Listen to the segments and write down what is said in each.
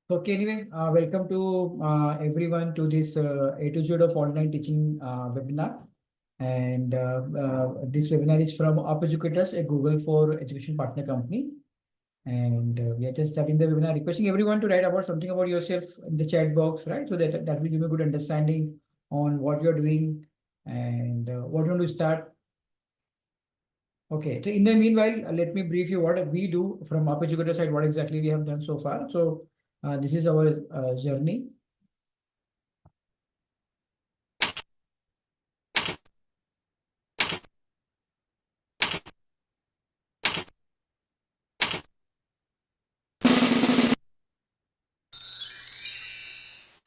Okay, anyway, welcome to everyone to this A to Z of online teaching webinar. And this webinar is from Up Educators, a Google for Education partner company. And we are just starting the webinar, requesting everyone to write about something about yourself in the chat box, right? So that will give you a good understanding on what you're doing and what you want to start. Okay, so in the meanwhile, let me brief you what we do from Up Educator side, what exactly we have done so far. So this is our journey.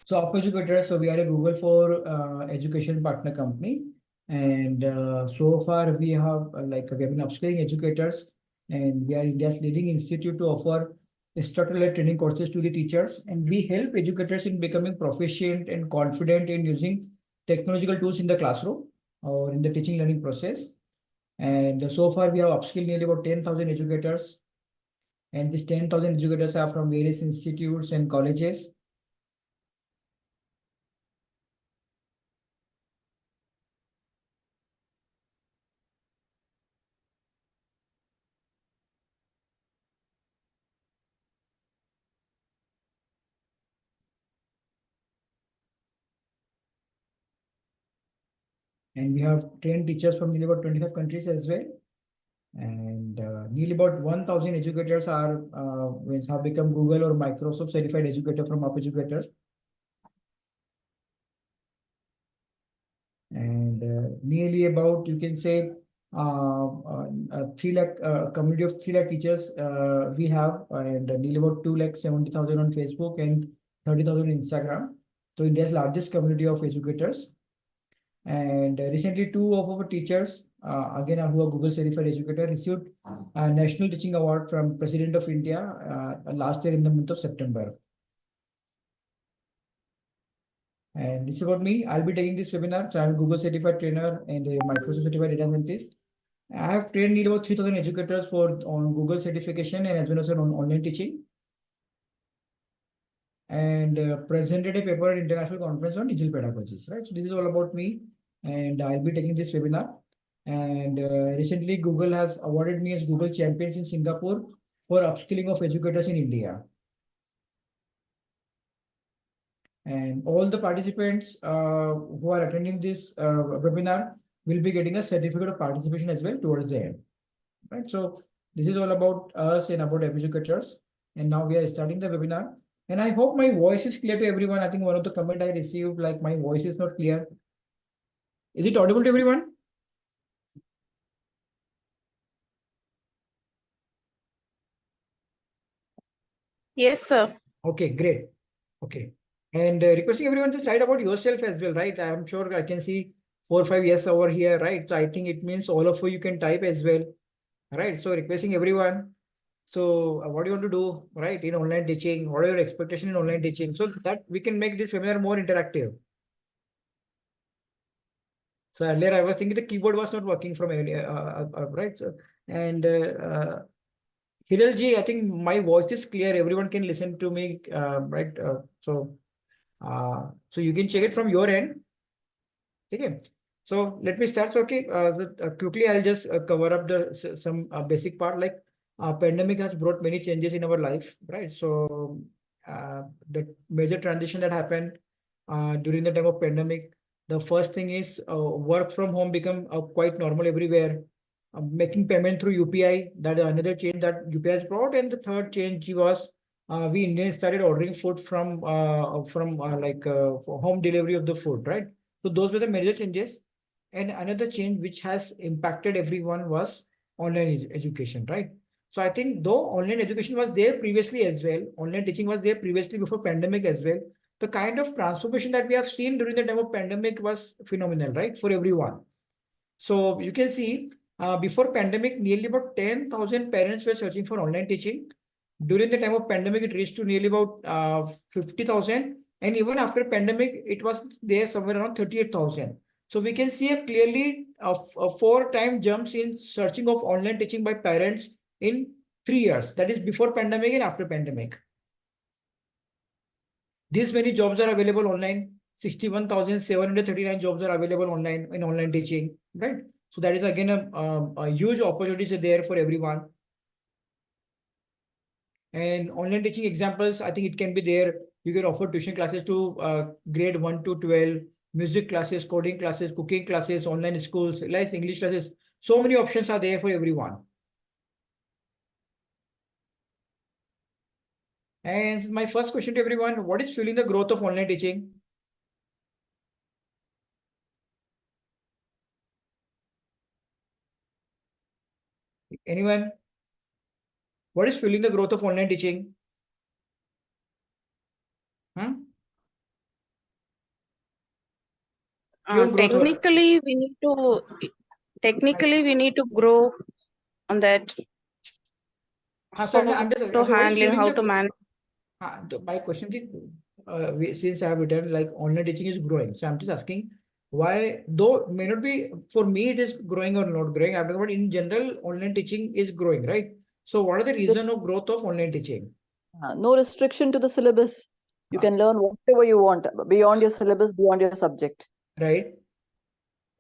So Up Educator, so we are a Google for education partner company. And so far we have we have been upskilling educators, and we are India's leading institute to offer instructor-led training courses to the teachers. And we help educators in becoming proficient and confident in using technological tools in the classroom or in the teaching learning process. And so far we have upskilled nearly about 10,000 educators. And these 10,000 educators are from various institutes and colleges. And we have trained teachers from nearly about 25 countries as well. And nearly about 1,000 educators have become Google or Microsoft certified educator from Up Educator. And nearly about, you can say, 3 lakh community of 3 lakh teachers we have, and nearly about 2,70,000 on Facebook and 30,000 on Instagram. So India's largest community of educators. And recently, two of our teachers, again, who are Google certified educator, received a National Teaching Award from President of India last year in the month of September. And this is about me. I'll be taking this webinar. So I'm a Google certified trainer and a Microsoft certified data scientist. I have trained nearly about 3,000 educators on Google certification and as well as on online teaching. And presented a paper at international conference on digital pedagogies, right? So this is all about me, and I'll be taking this webinar. And recently, Google has awarded me as Google Champions in Singapore for upskilling of educators in India. And all the participants who are attending this webinar will be getting a certificate of participation as well towards the end, right? So this is all about us and about educators. And now we are starting the webinar. And I hope my voice is clear to everyone. I think one of the comment I received, like my voice is not clear. Is it audible to everyone? Yes, sir. Okay, great. Okay. And requesting everyone just write about yourself as well, right? I'm sure I can see 4 or 5 yes over here, right? So I think it means all of you can type as well, right? So requesting everyone. So what do you want to do, right? In online teaching, what are your expectations in online teaching? So that we can make this webinar more interactive. So earlier I was thinking the keyboard was not working from any, right? So, and Hiral ji, I think my voice is clear. Everyone can listen to me, right? So you can check it from your end. Okay. So let me start. So, okay, quickly I'll just cover up some basic part. Like pandemic has brought many changes in our life, right? So the major transition that happened during the time of pandemic, the first thing is work from home become quite normal everywhere. Making payment through UPI, that is another change that UPI has brought. And the third change was we Indians started ordering food from for home delivery of the food, right? So those were the major changes. And another change which has impacted everyone was online education, right? So I think though online education was there previously as well, online teaching was there previously before pandemic as well, the kind of transformation that we have seen during the time of pandemic was phenomenal, right? For everyone. So you can see before pandemic, nearly about 10,000 parents were searching for online teaching. During the time of pandemic, it reached to nearly about 50,000. And even after pandemic, it was there somewhere around 38,000. So we can see a clearly a 4 time jumps in searching of online teaching by parents in 3 years. That is before pandemic and after pandemic. These many jobs are available online. 61,739 jobs are available online in online teaching, right? So that is again a huge opportunity there for everyone. And online teaching examples, I think it can be there. You can offer tuition classes to grade 1 to 12, music classes, coding classes, cooking classes, online schools, like English classes. So many options are there for everyone. And my first question to everyone, what is fueling the growth of online teaching? Anyone? What is fueling the growth of online teaching? Huh? क्यों growth हो रहा है? technically we need to grow on that. So I'm just To so what is handling fueling how the to manage. my question is since I have written like online teaching is growing, so I'm just asking why, though may not be for me it is growing or not growing, I'm talking about in general online teaching is growing, right? So what are the reason of growth of online teaching? No restriction to the syllabus. You Ah. can learn whatever you want beyond your syllabus, beyond your subject. Right.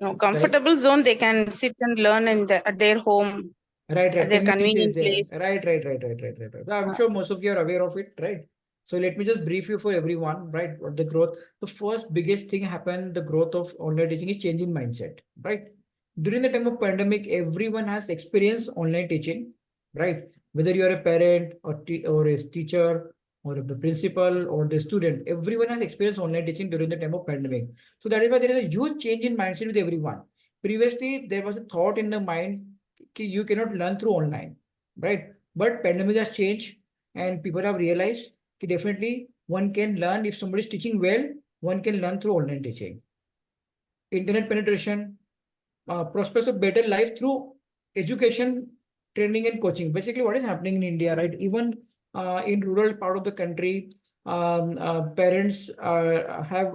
No comfortable zone, they can sit and learn at their home. Right. At their Convenience is convenient there. place. Right. So I'm sure most of you are aware of it, right? So let me just brief you for everyone, right? What the growth, the first biggest thing happened, the growth of online teaching is changing mindset, right? During the time of pandemic, everyone has experienced online teaching, right? Whether you are a parent or a teacher or a principal or the student, everyone has experienced online teaching during the time of pandemic. So that is why there is a huge change in mindset with everyone. Previously, there was a thought in the mind you cannot learn through online, right? But pandemic has changed and people have realized that definitely one can learn if somebody is teaching well, one can learn through online teaching. Internet penetration, prospects of better life through education, training and coaching. Basically, what is happening in India, right? Even in rural part of the country, parents have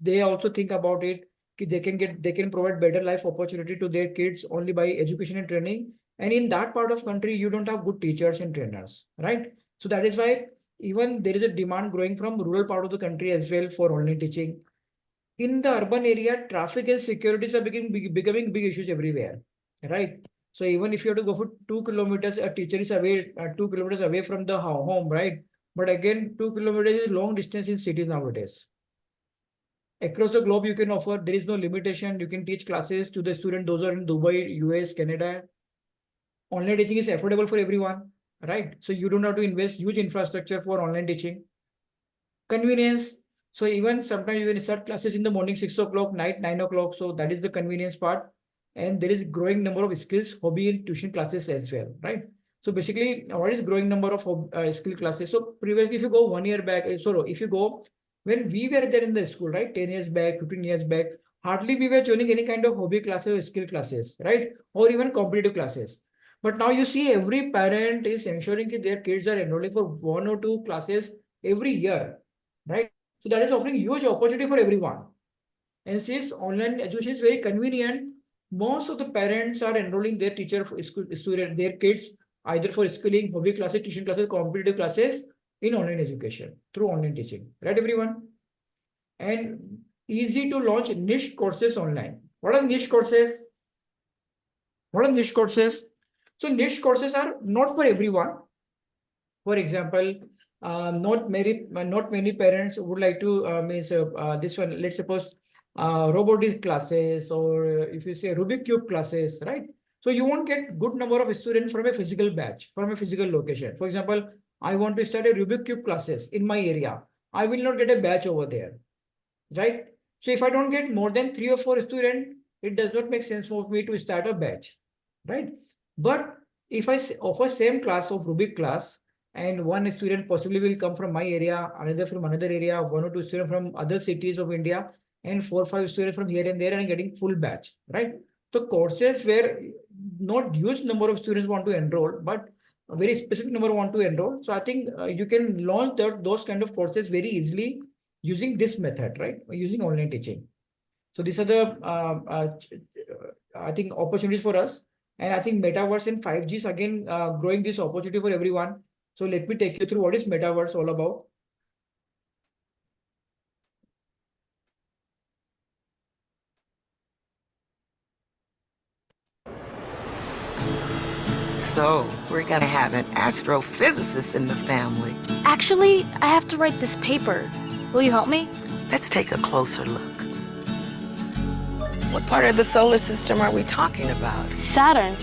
they also think about it. They can provide better life opportunity to their kids only by education and training. And in that part of country, you don't have good teachers and trainers, right? So that is why even there is a demand growing from rural part of the country as well for online teaching. In the urban area, traffic and securities are becoming big issues everywhere, right? So even if you have to go for 2 kilometers, a teacher is away 2 kilometers away from the home, right? But again, 2 kilometers is long distance in cities nowadays. Across the globe, you can offer, there is no limitation. You can teach classes to the student, those are in Dubai, US, Canada. Online teaching is affordable for everyone, right? So you don't have to invest huge infrastructure for online teaching. Convenience. So even sometimes you can start classes in the morning, 6 o'clock, night, 9 o'clock. So that is the convenience part. And there is growing number of skills, hobby and tuition classes as well, right? So basically, what is growing number of skill classes? So previously, if you go 1 year back, if you go, when we were there in the school, right, 10 years back, 15 years back, hardly we were joining any kind of hobby classes or skill classes, right? Or even competitive classes. But now you see every parent is ensuring that their kids are enrolling for 1 or 2 classes every year, right? So that is offering huge opportunity for everyone. And since online education is very convenient, most of the parents are enrolling their teacher for student, their kids either for schooling, hobby classes, tuition classes, competitive classes in online education through online teaching, right, everyone? And easy to launch niche courses online. What are niche courses? What are niche courses? So niche courses are not for everyone. For example, not many parents would like to means this one. Let's suppose robotics classes, or if you say Rubik cube classes, right? So you won't get good number of students from a physical batch, from a physical location. For example, I want to start a Rubik cube classes in my area. I will not get a batch over there, right? So if I don't get more than 3 or 4 students, it does not make sense for me to start a batch, right? But if I offer same class of Rubik class, and one student possibly will come from my area, another from another area, 1 or 2 students from other cities of India, and 4 or 5 students from here and there, and getting full batch, right? So courses where not huge number of students want to enroll, but a very specific number want to enroll. So I think you can launch those kind of courses very easily using this method, right? Using online teaching. So these are the I think opportunities for us. And I think metaverse and 5G is again growing this opportunity for everyone. So let me take you through what is metaverse all about. So, we're gonna have an astrophysicist in the family. Actually, I have to write this paper. Will you help me? Let's take a closer look. What part of the solar system are we talking about? Saturn.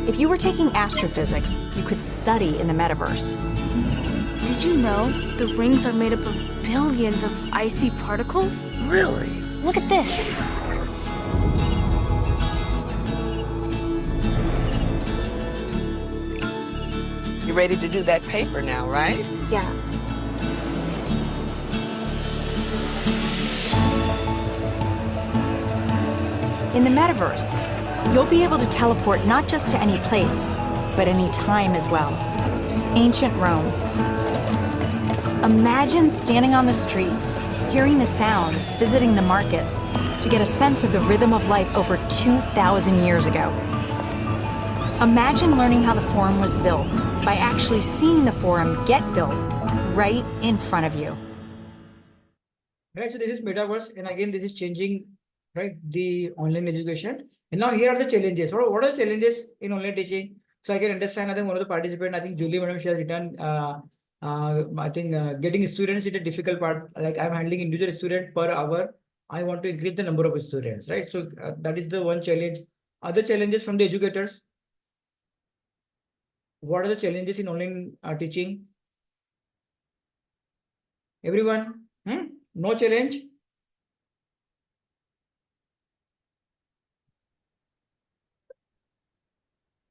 If you were taking astrophysics, you could study in the metaverse. Did you know the rings are made up of billions of icy particles? Really? Look at this. You ready to do that paper now, right? Yeah. In the metaverse, you'll be able to teleport not just to any place, but any time as well. Ancient Rome. Imagine standing on the streets, hearing the sounds, visiting the markets, to get a sense of the rhythm of life over 2,000 years ago. Imagine learning how the Forum was built by actually seeing the Forum get built right in front of you. Right, so this is metaverse, and again, this is changing, right, the online education. And now here are the challenges. What are the challenges in online teaching? So I can understand, I think one of the participants, I think Julie Madam, she has written, I think getting students is a difficult part. Like I'm handling individual student per hour. I want to increase the number of students, right? So that is the one challenge. Other challenges from the educators. What are the challenges in online teaching? Everyone? No challenge?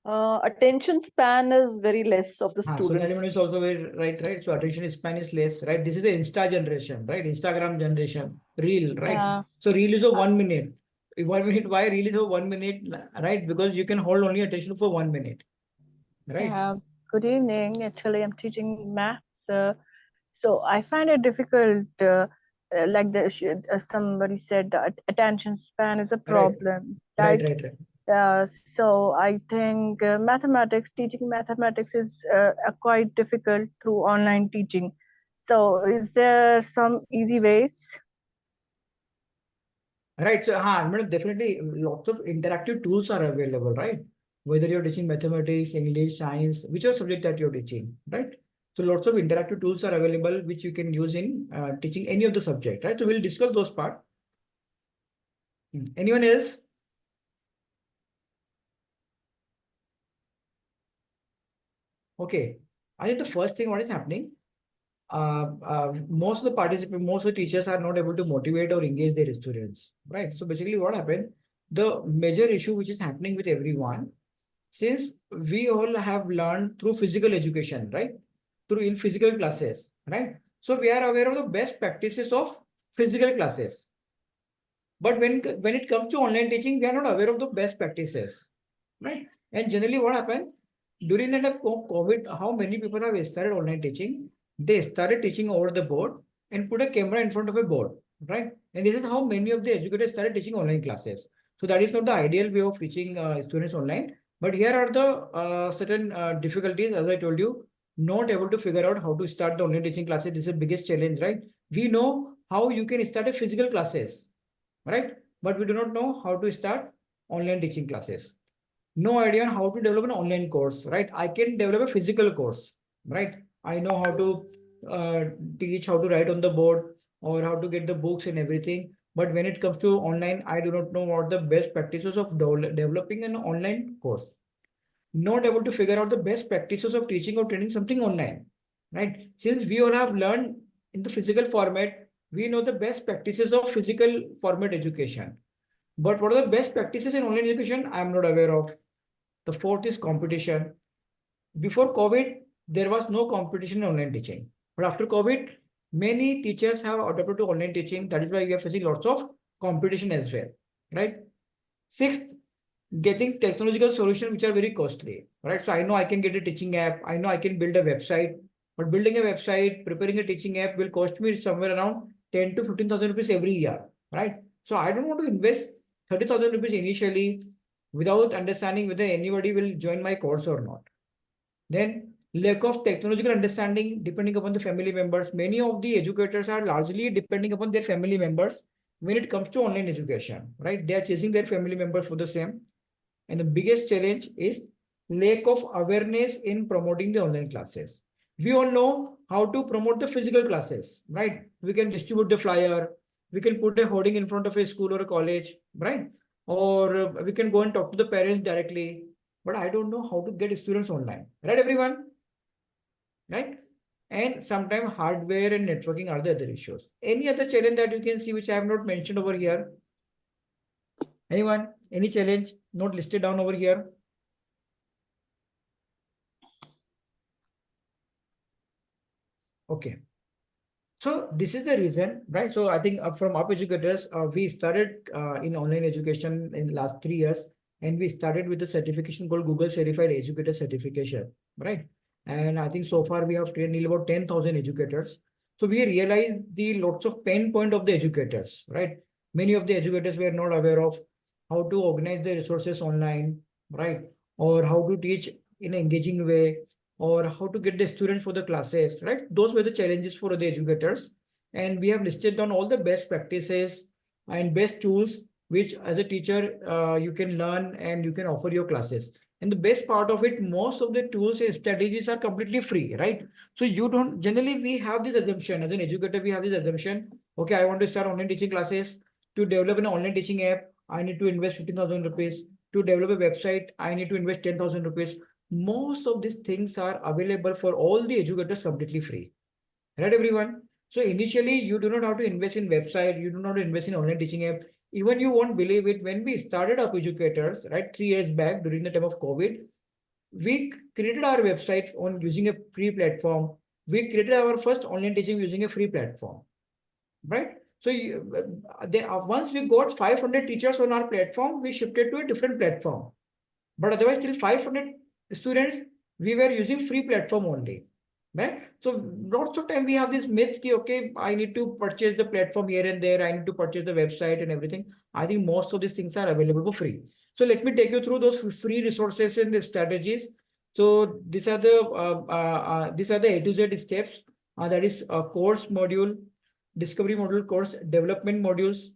Attention span is very less of the So that students. one is also very right. So attention span is less, right? This is the Insta generation, right? Instagram generation, Reel, right? Yeah. So Reel is a 1 minute. 1 minute, why Reel is a 1 minute, right? Because you can hold only attention for 1 minute, right? Good evening. Actually, I'm teaching maths. So I find it difficult, like somebody said, that attention span is a problem. Right. So I think teaching mathematics is quite difficult through online teaching. So is there some easy ways? Right. So, definitely lots of interactive tools are available, right? Whether you're teaching mathematics, English, science, whichever subject that you're teaching, right? So lots of interactive tools are available which you can use in teaching any of the subject, right? So we'll discuss those parts. Anyone else? Okay. I think the first thing what is happening, most of the participants, most of the teachers are not able to motivate or engage their students, right? So basically what happened, the major issue which is happening with everyone, since we all have learned through physical education, right? In physical classes, right? So we are aware of the best practices of physical classes. But when it comes to online teaching, we are not aware of the best practices, right? And generally what happened, during the time of COVID, how many people have started online teaching? They started teaching over the board and put a camera in front of a board, right? And this is how many of the educators started teaching online classes. So that is not the ideal way of teaching students online. But here are the certain difficulties, as I told you, not able to figure out how to start the online teaching classes. This is the biggest challenge, right? We know how you can start a physical classes, right? But we do not know how to start online teaching classes. No idea on how to develop an online course, right? I can develop a physical course, right? I know how to teach, how to write on the board or how to get the books and everything. But when it comes to online, I do not know what the best practices of developing an online course. Not able to figure out the best practices of teaching or training something online, right? Since we all have learned in the physical format, we know the best practices of physical format education. But what are the best practices in online education? I am not aware of. The fourth is competition. Before COVID, there was no competition in online teaching. But after COVID, many teachers have adopted to online teaching. That is why we are facing lots of competition as well, right? Sixth, getting technological solutions which are very costly, right? So I know I can get a teaching app. I know I can build a website. But building a website, preparing a teaching app will cost me somewhere around 10 to 15,000 rupees every year, right? So I don't want to invest 30,000 rupees initially without understanding whether anybody will join my course or not. Then lack of technological understanding depending upon the family members. Many of the educators are largely depending upon their family members, when it comes to online education, right? They are chasing their family members for the same. And the biggest challenge is lack of awareness in promoting the online classes. We all know how to promote the physical classes, right? We can distribute the flyer, we can put a hoarding in front of a school or a college, right? Or we can go and talk to the parents directly. But I don't know how to get students online, right, everyone? Right? And sometimes hardware and networking are the other issues. Any other challenge that you can see which I have not mentioned over here? Anyone? Any challenge not listed down over here? Okay. So this is the reason, right? So I think from Up Educators, we started in online education in last 3 years, and we started with the certification called Google Certified Educator Certification, right? And I think so far we have trained nearly about 10,000 educators. So we realized the lots of pain point of the educators, right? Many of the educators were not aware of how to organize the resources online, right? Or how to teach in an engaging way, or how to get the students for the classes, right? Those were the challenges for the educators. And we have listed down all the best practices and best tools, which as a teacher, you can learn and you can offer your classes. And the best part of it, most of the tools and strategies are completely free, right? So you don't, generally we have this assumption, as an educator, we have this assumption, okay, I want to start online teaching classes. To develop an online teaching app, I need to invest 15,000 rupees. To develop a website, I need to invest 10,000 rupees. Most of these things are available for all the educators completely free, right, everyone? So initially you do not have to invest in website, you do not have to invest in online teaching app. Even you won't believe it, when we started Up Educators, right, 3 years back during the time of COVID, we created our website on using a free platform. We created our first online teaching using a free platform, right? So once we got 500 teachers on our platform, we shifted to a different platform. But otherwise, till 500 students, we were using free platform only, right? So lots of time we have this myth ki, okay, I need to purchase the platform here and there, I need to purchase the website and everything. I think most of these things are available for free. So let me take you through those free resources and the strategies. So these are the A to Z steps. That is a course module, discovery module, course development modules,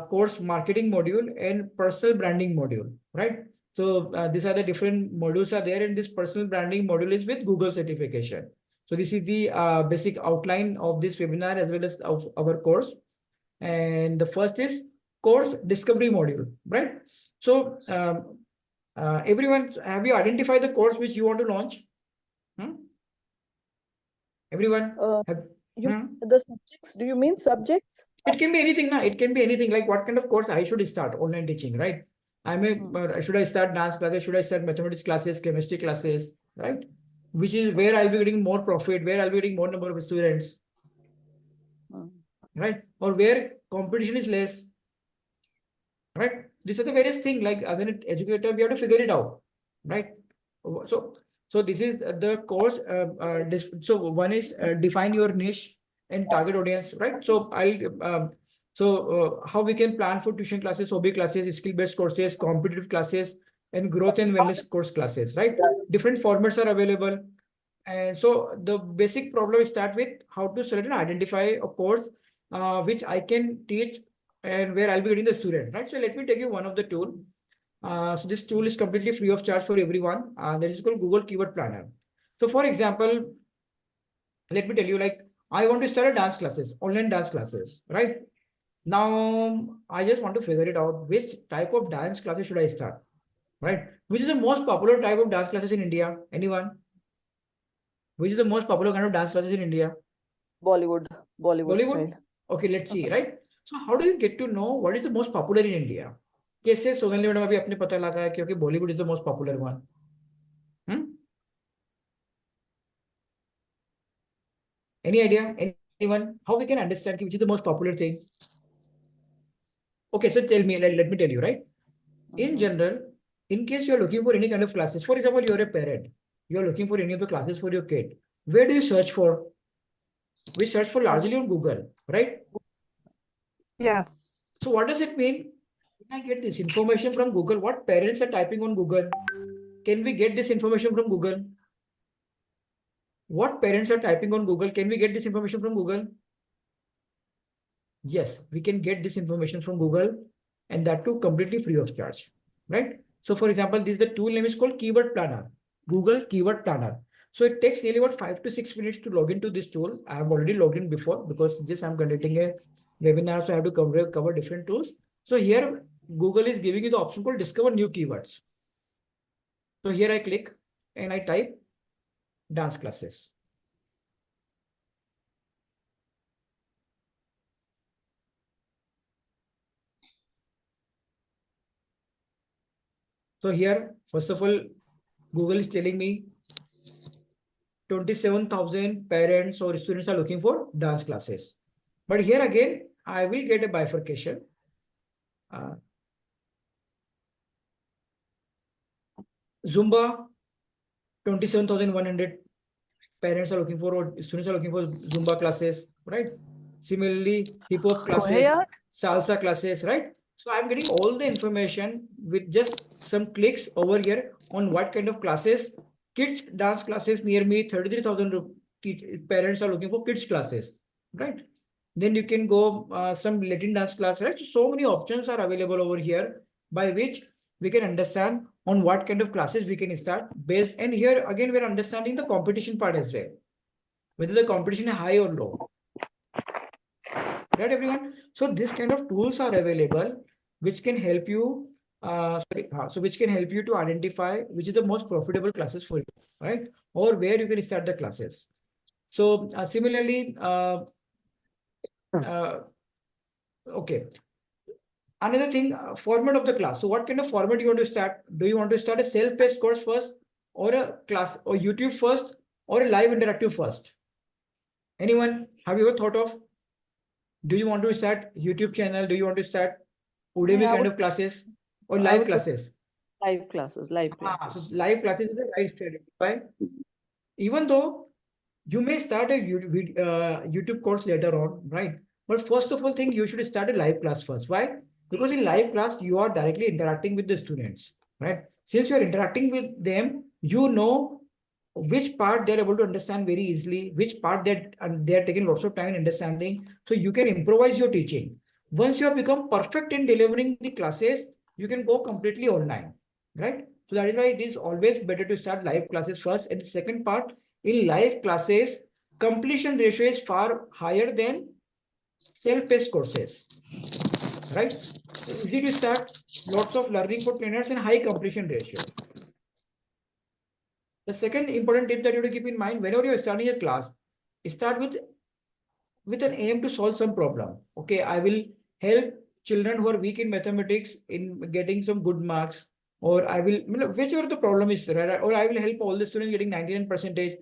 course marketing module, and personal branding module, right? So these are the different modules are there, and this personal branding module is with Google certification. So this is the basic outline of this webinar as well as of our course. And the first is course discovery module, right? So everyone, have you identified the course which you want to launch? Everyone? The subjects, do you mean subjects? It can be anything, na? It can be anything, like what kind of course I should start online teaching, right? Should I start dance classes? Should I start mathematics classes, chemistry classes, right? Which is where I'll be getting more profit, where I'll be getting more number of students, right? Or where competition is less, right? These are the various things, like as an educator, we have to figure it out, right? So this is the course. So one is define your niche and target audience, right? So how we can plan for tuition classes, hobby classes, skill-based courses, competitive classes, and growth and wellness course classes, right? Different formats are available. And so the basic problem is start with how to select and identify a course which I can teach and where I'll be getting the student, right? So let me take you one of the tool. So this tool is completely free of charge for everyone. That is called Google Keyword Planner. So for example, let me tell you, like, I want to start a dance classes, online dance classes, right? Now, I just want to figure it out, which type of dance classes should I start, right? Which is the most popular type of dance classes in India? Anyone? Which is the most popular kind of dance classes in India? Bollywood style. Okay, let's see, right? So how do you get to know what is the most popular in India? कैसे Sonali madam अभी अपने पता लगा है क्योंकि Bollywood is the most popular one. Any idea? Anyone? How we can understand which is the most popular thing? Okay, so tell me, let me tell you, right? In general, in case you're looking for any kind of classes, for example, you're a parent, you're looking for any of the classes for your kid, where do you search for? We search for largely on Google, right? Yeah. So what does it mean? Can I get this information from Google? What parents are typing on Google? Can we get this information from Google? What parents are typing on Google? Can we get this information from Google? Yes, we can get this information from Google, and that too completely free of charge, right? So for example, the tool name is called Keyword Planner, Google Keyword Planner. So it takes nearly about 5 to 6 minutes to log into this tool. I have already logged in before because just I'm conducting a webinar, so I have to cover different tools. So here Google is giving you the option called Discover New Keywords. So here I click and I type dance classes. So here, first of all, Google is telling me 27,000 parents or students are looking for dance classes. But here again, I will get a bifurcation. Zumba, 27,100 parents are looking for, or students are looking for Zumba classes, right? Similarly, hip hop classes, salsa classes, right? So I'm getting all the information with just some clicks over here on what kind of classes. Kids dance classes near me, 33,000 parents are looking for kids classes, right? Then you can go some Latin dance class, right? So many options are available over here by which we can understand on what kind of classes we can start based. And here again, we're understanding the competition part as well, whether the competition is high or low. Right, everyone? So this kind of tools are available, which can help you. Which can help you to identify which is the most profitable classes for you, right? Or where you can start the classes. So similarly, okay. Another thing, format of the class. So what kind of format you want to start? Do you want to start a self-paced course first, or a class, or YouTube first, or a live interactive first? Anyone? Have you ever thought of? Do you want to start YouTube channel? Do you want to start Udemy kind of classes or live classes? Live classes, live classes. So live classes is the right strategy. Why? Even though you may start a YouTube course later on, right? But first of all, thing you should start a live class first. Why? Because in live class, you are directly interacting with the students, right? Since you're interacting with them, you know which part they're able to understand very easily, which part that they're taking lots of time in understanding. So you can improvise your teaching. Once you have become perfect in delivering the classes, you can go completely online, right? So that is why it is always better to start live classes first. And the second part, in live classes, completion ratio is far higher than self-paced courses, right? Easy to start, lots of learning for trainers, and high completion ratio. The second important tip that you have to keep in mind, whenever you're starting a class, start with an aim to solve some problem. Okay, I will help children who are weak in mathematics in getting some good marks, or I will, whichever the problem is, right? Or I will help all the students getting 99%.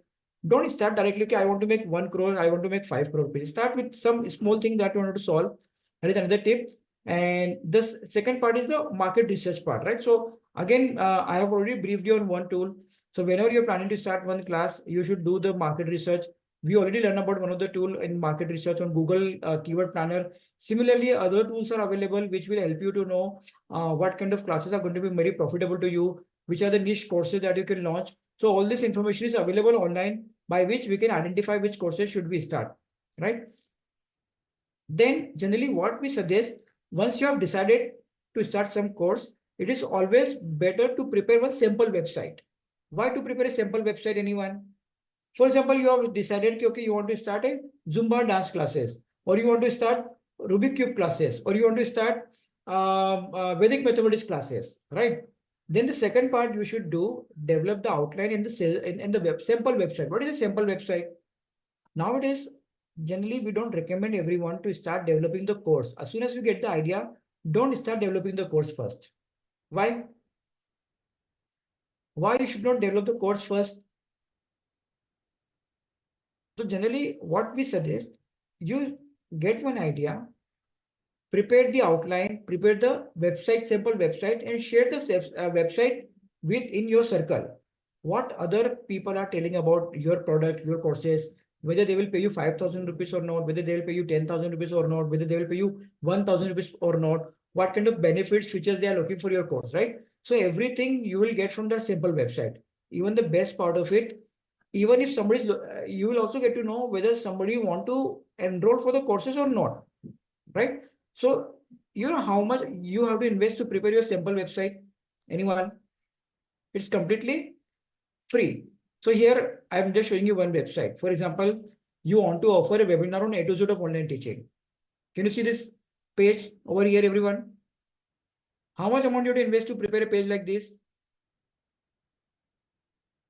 Don't start directly, okay, I want to make 1 crore, I want to make 5 crore rupees. Start with some small thing that you want to solve. That is another tip. And this second part is the market research part, right? So again, I have already briefed you on one tool. So whenever you're planning to start one class, you should do the market research. We already learned about one of the tool in market research on Google Keyword Planner. Similarly, other tools are available which will help you to know what kind of classes are going to be very profitable to you, which are the niche courses that you can launch. So all this information is available online by which we can identify which courses should we start, right? Then generally what we suggest, once you have decided to start some course, it is always better to prepare one simple website. Why to prepare a simple website, anyone? For example, you have decided, okay, you want to start a Zumba dance classes, or you want to start Rubik Cube classes, or you want to start Vedic mathematics classes, right? Then the second part you should do, develop the outline in the sample website. What is a sample website? Nowadays, generally, we don't recommend everyone to start developing the course. As soon as we get the idea, don't start developing the course first. Why? Why you should not develop the course first? So generally, what we suggest, you get one idea, prepare the outline, prepare the website, simple website, and share the website within your circle. What other people are telling about your product, your courses, whether they will pay you 5,000 rupees or not, whether they will pay you 10,000 rupees or not, whether they will pay you 1,000 rupees or not, what kind of benefits, features they are looking for your course, right? So everything you will get from that simple website. Even the best part of it, even if somebody, you will also get to know whether somebody want to enroll for the courses or not. right? So you know how much you have to invest to prepare your sample website? Anyone? It's completely free. So here I'm just showing you one website. For example, you want to offer a webinar on A to Z of online teaching. Can you see this page over here, everyone? How much amount you have to invest to prepare a page like this?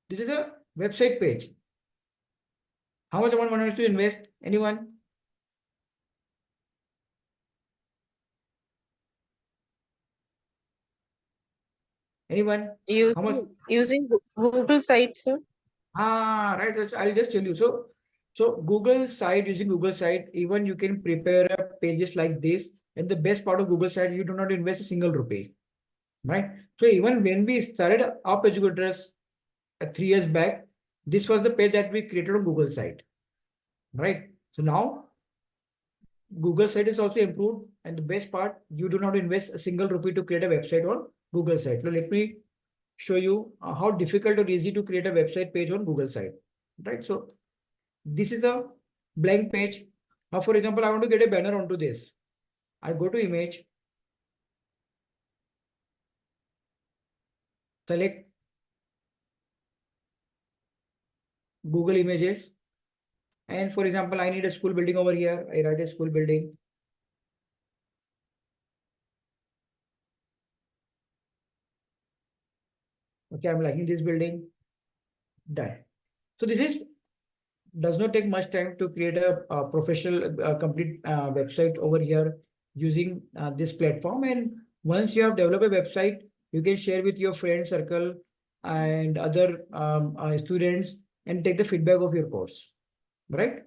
This is a website page. How much amount one has to invest? Anyone? Anyone? How much? Using Google Sites, sir. Right. I'll just tell you. So Google site, using Google site, even you can prepare pages like this. And the best part of Google site, you do not invest a single rupee, right? So even when we started Up Educators 3 years back, this was the page that we created on Google site, right? So now Google site is also improved, and the best part, you do not invest a single rupee to create a website on Google site. So let me show you how difficult or easy to create a website page on Google site, right? So this is a blank page. Now, for example, I want to get a banner onto this. I go to image, select Google Images. And for example, I need a school building over here. I write a school building. Okay, I'm liking this building. Done. So this is does not take much time to create a professional complete website over here using this platform. And once you have developed a website, you can share with your friend circle and other students and take the feedback of your course, right?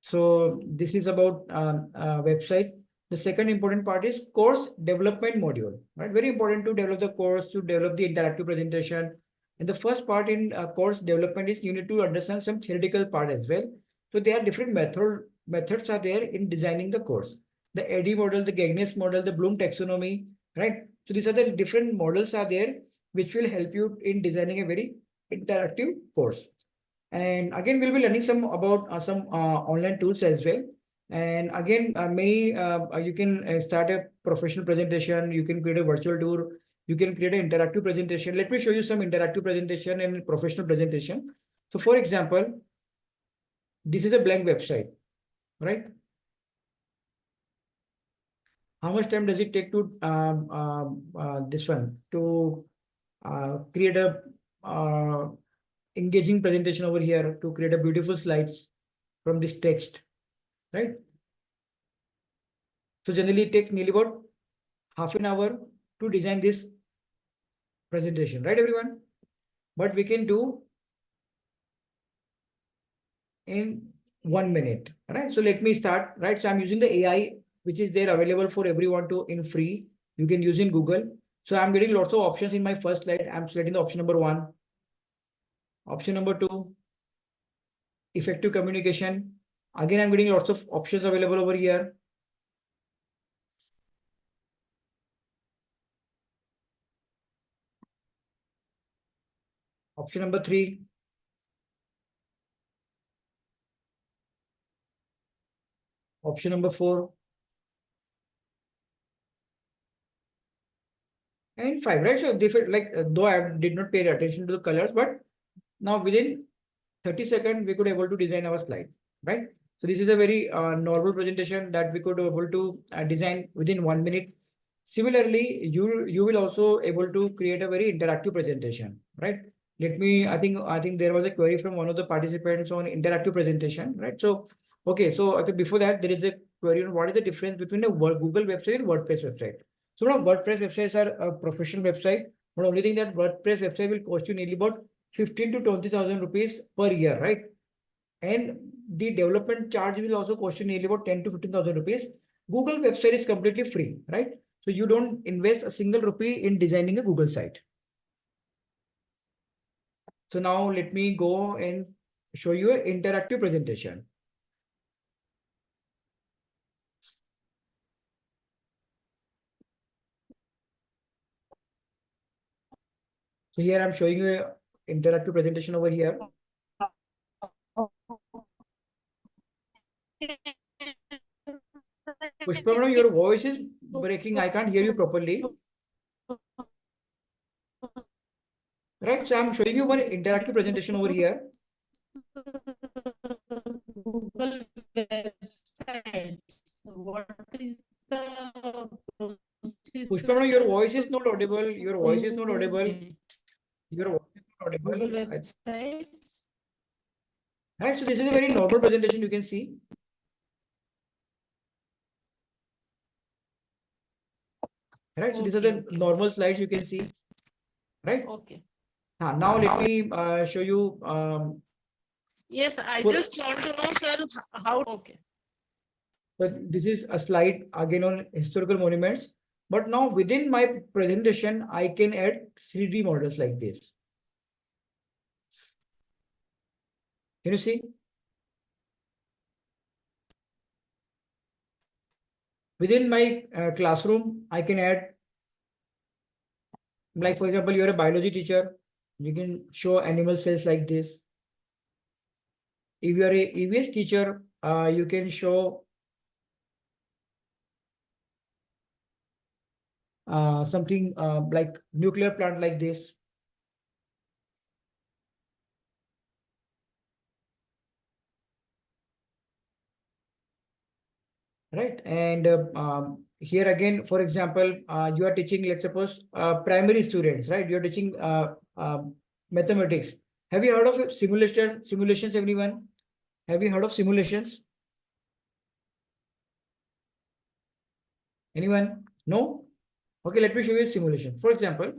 So this is about website. The second important part is course development module, right? Very important to develop the course, to develop the interactive presentation. And the first part in course development is you need to understand some theoretical part as well. So there are different methods are there in designing the course. The AD model, the Gagnes model, the Bloom taxonomy, right? So these are the different models are there, which will help you in designing a very interactive course. And again, we'll be learning some about some online tools as well. And again, you can start a professional presentation. You can create a virtual tour. You can create an interactive presentation. Let me show you some interactive presentation and professional presentation. So for example, this is a blank website, right? How much time does it take to this one to create a engaging presentation over here, to create a beautiful slides from this text, right? So generally it takes nearly about half an hour to design this presentation, right, everyone? But we can do in 1 minute, right? So let me start, right? So I'm using the AI, which is there available for everyone to in free. You can use in Google. So I'm getting lots of options in my first slide. I'm selecting the option number 1. Option number 2, effective communication. Again, I'm getting lots of options available over here. Option number 3. Option number 4. And 5, right? So different, like though I did not pay attention to the colors, but now within 30 seconds, we could able to design our slide, right? So this is a very normal presentation that we could able to design within 1 minute. Similarly, you will also able to create a very interactive presentation, right? Let me, I think there was a query from one of the participants on interactive presentation, right? So, okay, so okay, before that, there is a query on what is the difference between a Google website and WordPress website. So now WordPress websites are a professional website, but only thing that WordPress website will cost you nearly about 15 to 20,000 rupees per year, right? And the development charge will also cost you nearly about 10 to 15,000 rupees. Google website is completely free, right? So you don't invest a single rupee in designing a Google site. So now let me go and show you an interactive presentation. So here I'm showing you an interactive presentation over here. Pushpa, madam, your voice is breaking. I can't hear you properly. Right, so I'm showing you one interactive presentation over here. Google website. What is the Pushpa, madam, your voice is not audible. Your voice is not audible. Your voice is not audible. Google websites. Right, so this is a very normal presentation you can see. Right, so these are the normal slides you can see. Right. Okay. Now let me show you. Yes, I Put- just want to know, sir, how. Okay. But this is a slide again on historical monuments. But now within my presentation, I can add 3D models like this. Can you see? Within my classroom, I can add, like for example, you're a biology teacher, you can show animal cells like this. If you are a EVS teacher, you can show something like nuclear plant like this. Right, and here again, for example, you are teaching, let's suppose, primary students, right? You're teaching mathematics. Have you heard of simulations, everyone? Have you heard of simulations? Anyone? No? Okay, let me show you a simulation. For example,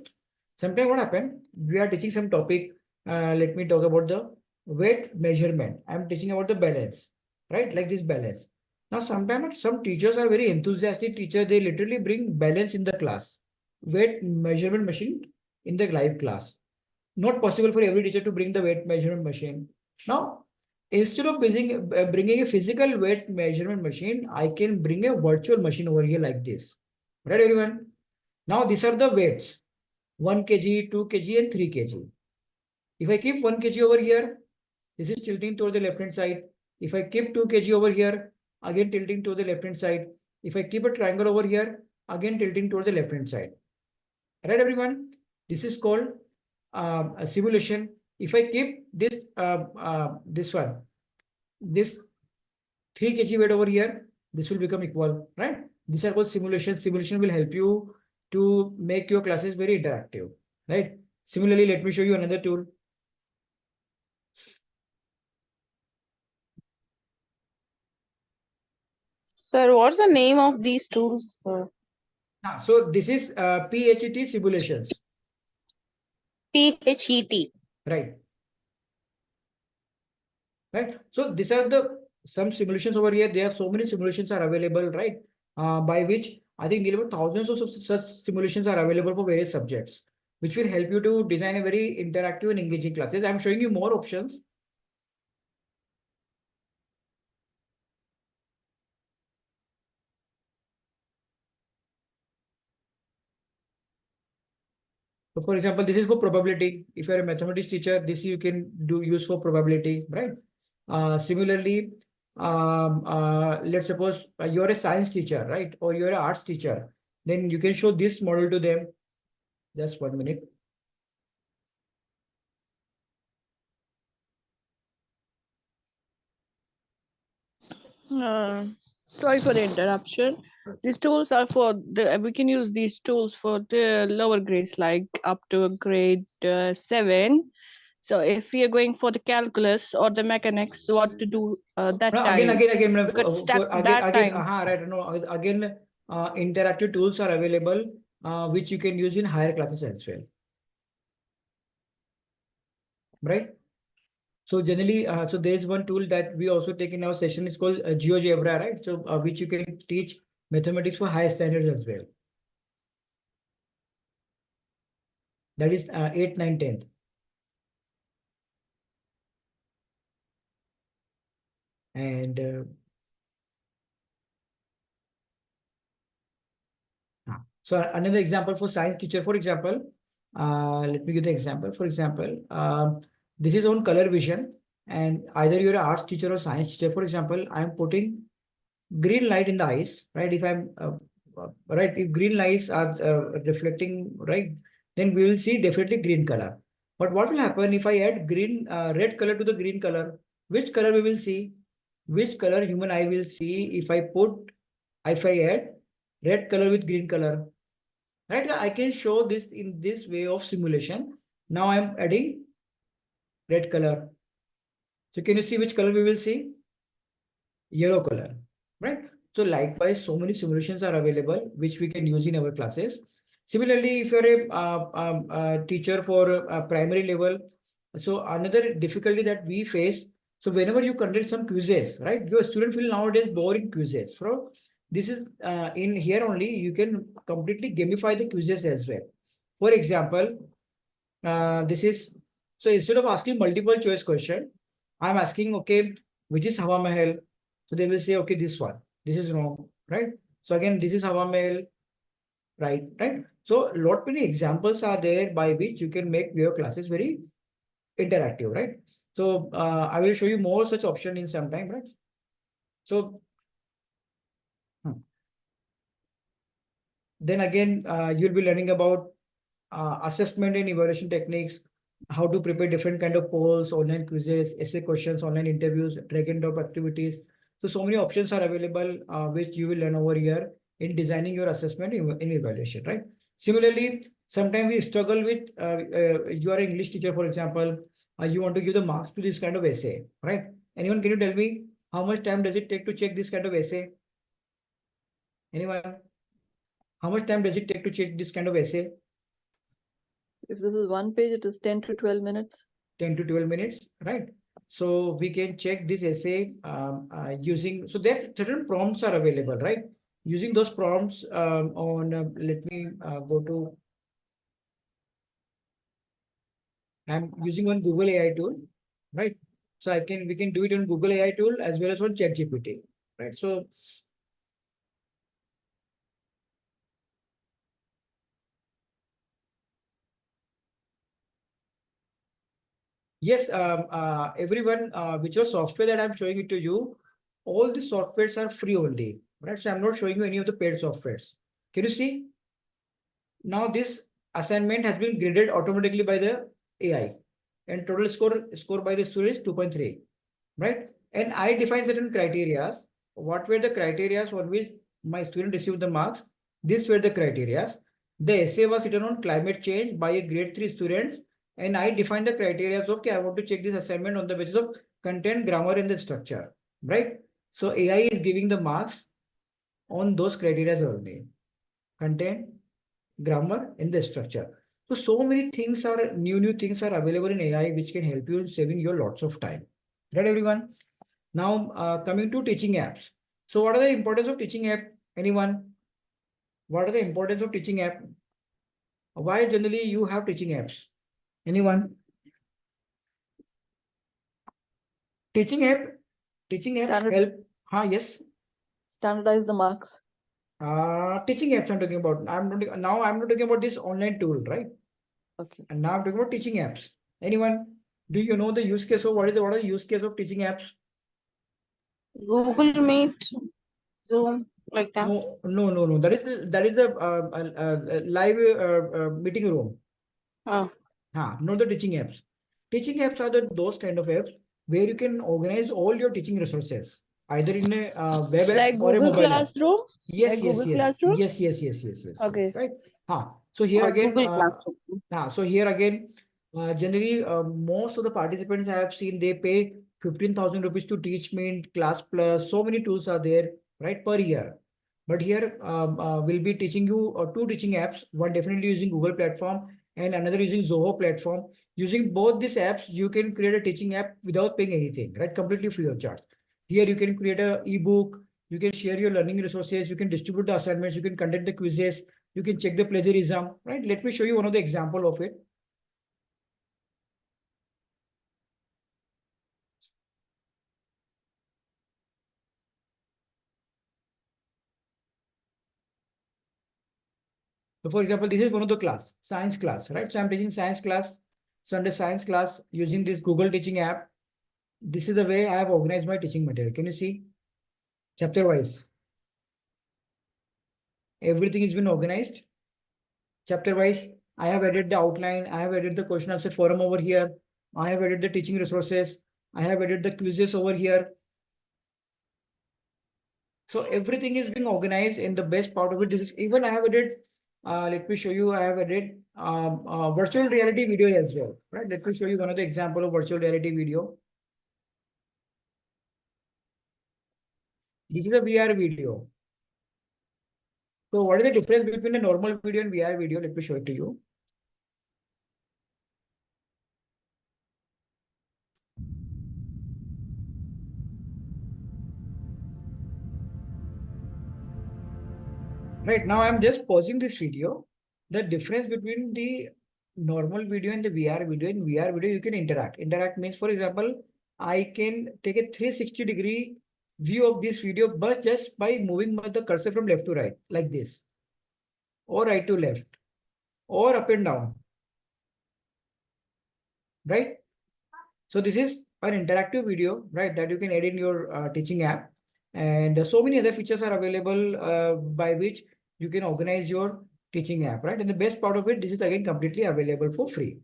sometime what happened, we are teaching some topic. Let me talk about the weight measurement. I'm teaching about the balance, right? Like this balance. Now, sometimes some teachers are very enthusiastic teacher. They literally bring balance in the class, weight measurement machine in the live class. Not possible for every teacher to bring the weight measurement machine. Now, instead of bringing a physical weight measurement machine, I can bring a virtual machine over here like this. Right, everyone? Now, these are the weights, 1 kg, 2 kg, and 3 kg. If I keep 1 kg over here, this is tilting toward the left-hand side. If I keep 2 kg over here, again tilting to the left-hand side. If I keep a triangle over here, again tilting toward the left-hand side. Right, everyone? This is called a simulation. If I keep this this 3 kg weight over here, this will become equal, right? These are called simulations. Simulation will help you to make your classes very interactive, right? Similarly, let me show you another tool. Sir, what's the name of these tools, sir? So this is PHET simulations. PHET. Right. Right. So these are some simulations over here. There are so many simulations are available, right? By which I think nearly thousands of such simulations are available for various subjects, which will help you to design a very interactive and engaging classes. I'm showing you more options. So for example, this is for probability. If you're a mathematics teacher, this you can use for probability, right? Similarly, let's suppose you're a science teacher, right? Or you're an arts teacher. Then you can show this model to them. Just 1 minute. Sorry for the interruption. These tools are for we can use these tools for the lower grades, like up to grade 7. So if we are going for the calculus or the mechanics, what to do that No, time? again, We got stuck that time. right. No, again, interactive tools are available, which you can use in higher classes as well. Right. So generally, so there's one tool that we also take in our session is called GeoGebra, right? So which you can teach mathematics for higher standards as well. That is 8th, 9th, 10th. And so another example for science teacher, for example, let me give the example. For example, this is on color vision, and either you're an arts teacher or science teacher. For example, I'm putting green light in the eyes, right? If I'm right, if green lights are reflecting, right, then we will see definitely green color. But what will happen if I add green, red color to the green color? Which color we will see? Which color human eye will see if I add red color with green color? Right? I can show this in this way of simulation. Now I'm adding red color. So can you see which color we will see? Yellow color, right? So likewise, so many simulations are available which we can use in our classes. Similarly, if you're a teacher for a primary level, so another difficulty that we face, so whenever you conduct some quizzes, right, your student will nowadays boring quizzes. So this is in here only you can completely gamify the quizzes as well. For example, this is, so instead of asking multiple choice question, I'm asking, okay, which is Hawa Mahal? So they will say, okay, this one, this is wrong, right? So again, this is Hawa Mahal, right? So lot many examples are there by which you can make your classes very interactive, right? So I will show you more such option in some time, right? So then again, you'll be learning about assessment and evaluation techniques, how to prepare different kind of polls, online quizzes, essay questions, online interviews, drag and drop activities. So many options are available, which you will learn over here in designing your assessment in evaluation, right? Similarly, sometimes we struggle with, you are an English teacher, for example, you want to give the marks to this kind of essay, right? Anyone, can you tell me how much time does it take to check this kind of essay? Anyone? How much time does it take to check this kind of essay? If this is one page, it is 10 to 12 minutes. 10 to 12 minutes, right? So we can check this essay using, so there certain prompts are available, right? Using those prompts let me go to, I'm using one Google AI tool, right? So we can do it on Google AI tool as well as on ChatGPT, right? So yes, everyone, whichever software that I'm showing it to you, all the softwares are free only, right? So I'm not showing you any of the paid softwares. Can you see? Now this assignment has been graded automatically by the AI, and total score by the student is 2.3, right? And I define certain criteria. What were the criteria for which my student received the marks? These were the criteria. The essay was written on climate change by a grade 3 student, and I defined the criteria of, okay, I want to check this assignment on the basis of content, grammar, and the structure, right? So AI is giving the marks on those criteria only: content, grammar, and the structure. So many things are new things are available in AI which can help you in saving your lots of time, right, everyone? Now coming to teaching apps. So what are the importance of teaching app? Anyone? What are the importance of teaching app? Why generally you have teaching apps? Anyone? Teaching apps help. Yes. Standardize the marks. Teaching apps I'm talking about. I'm not talking about this online tool, right? Okay. And now I'm talking about teaching apps. Anyone? Do you know the use case of what are the use case of teaching apps? Google Meet, Zoom, like that. No. That is a live meeting room. Not the teaching apps. Teaching apps are those kind of apps where you can organize all your teaching resources, either in a web app Like or a Google mobile Classroom? app. Yes, Like yes, Google yes. Classroom? Yes. Okay. Right. So here Or again, Google Classroom. so here again, generally, most of the participants I have seen, they pay 15,000 rupees to teach me in Class Plus. So many tools are there, right, per year. But here we'll be teaching you two teaching apps, one definitely using Google platform and another using Zoho platform. Using both these apps, you can create a teaching app without paying anything, right? Completely free of charge. Here you can create a ebook, you can share your learning resources, you can distribute the assignments, you can conduct the quizzes, you can check the plagiarism, right? Let me show you one of the example of it. So for example, this is one of the class, science class, right? So I'm teaching science class. So under science class, using this Google teaching app, this is the way I have organized my teaching material. Can you see? chapter wise. Everything has been organized. Chapter wise, I have added the outline. I have added the question answer forum over here. I have added the teaching resources. I have added the quizzes over here. So everything is being organized in the best part of it. This is even I have added, let me show you, I have added virtual reality video as well, right? Let me show you one of the example of virtual reality video. This is a VR video. So what is the difference between a normal video and VR video? Let me show it to you. Right now, I'm just pausing this video. The difference between the normal video and the VR video, in VR video, you can interact. Interact means, for example, I can take a 360-degree view of this video, but just by moving the cursor from left to right, like this, or right to left, or up and down, right? So this is an interactive video, right, that you can add in your teaching app. And so many other features are available by which you can organize your teaching app, right? And the best part of it, this is again completely available for free.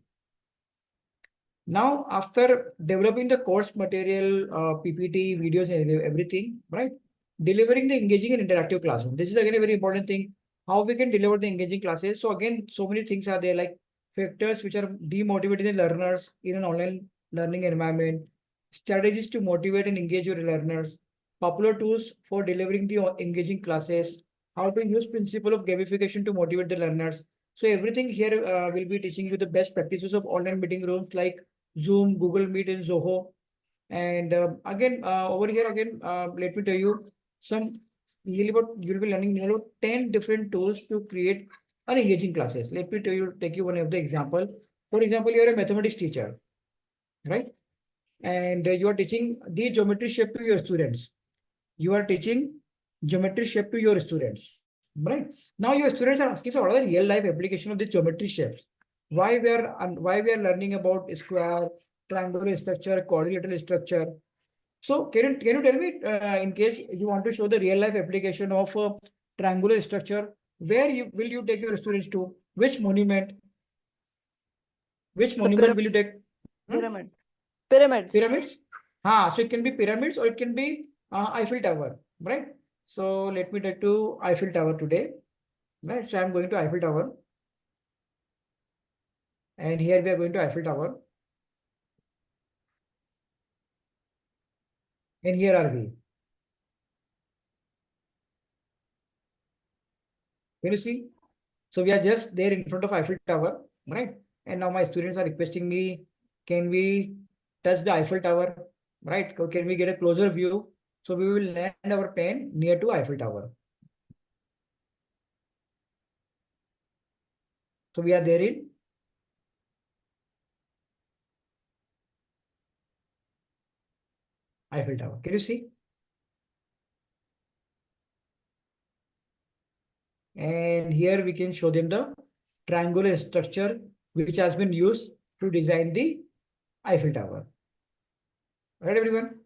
Now, after developing the course material, PPT, videos, and everything, right? Delivering the engaging and interactive classroom. This is again a very important thing, how we can deliver the engaging classes. So again, so many things are there, like factors which are demotivating the learners in an online learning environment, strategies to motivate and engage your learners, popular tools for delivering the engaging classes, how to use principle of gamification to motivate the learners. So everything here will be teaching you the best practices of online meeting rooms like Zoom, Google Meet, and Zoho. And again, over here again, let me tell you some nearly about you'll be learning nearly about 10 different tools to create an engaging classes. Let me take you one of the example. For example, you're a mathematics teacher, right? And you are teaching the geometry shape to your students. You are teaching geometry shape to your students, right? Now your students are asking, so what are the real life application of the geometry shapes? Why we are learning about square, triangular structure, quadrilateral structure? So can you tell me, in case you want to show the real life application of triangular structure, where will you take your students to? Which monument? Which monument will you take? Pyramids. Pyramids. Pyramids? So it can be pyramids or it can be Eiffel Tower, right? So let me take to Eiffel Tower today, right? So I'm going to Eiffel Tower. And here we are going to Eiffel Tower. And here are we. Can you see? So we are just there in front of Eiffel Tower, right? And now my students are requesting me, can we touch the Eiffel Tower, right? Can we get a closer view? So we will land our pen near to Eiffel Tower. So we are there in Eiffel Tower. Can you see? And here we can show them the triangular structure which has been used to design the Eiffel Tower. Right, everyone?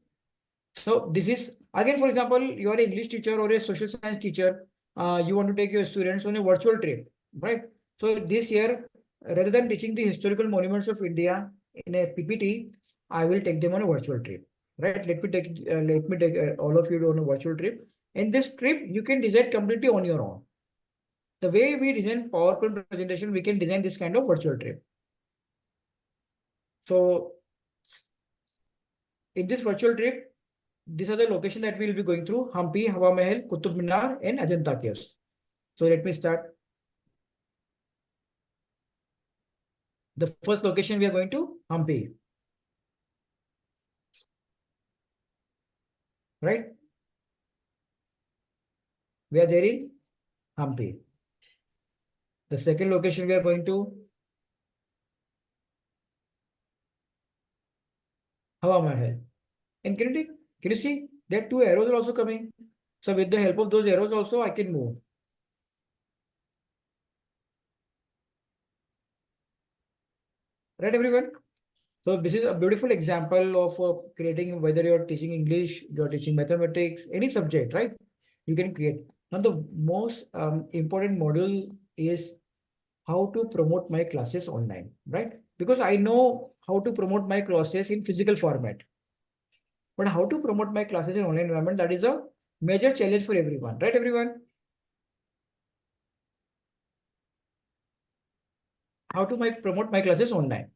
So this is, again, for example, you are an English teacher or a social science teacher. You want to take your students on a virtual trip, right? So this year, rather than teaching the historical monuments of India in a PPT, I will take them on a virtual trip, right? Let me take all of you on a virtual trip. In this trip, you can design completely on your own. The way we design PowerPoint presentation, we can design this kind of virtual trip. So in this virtual trip, these are the locations that we will be going through: Hampi, Hawa Mahal, Qutub Minar, and Ajanta Caves. So let me start. The first location we are going to, Hampi. Right? We are there in Hampi. The second location we are going to, Hawa Mahal. And can you see that two arrows are also coming? So with the help of those arrows also, I can move. Right, everyone? So this is a beautiful example of creating, whether you're teaching English, you're teaching mathematics, any subject, right? You can create. Now the most important module is how to promote my classes online, right? Because I know how to promote my classes in physical format. But how to promote my classes in online environment, that is a major challenge for everyone, right, everyone? How to promote my classes online.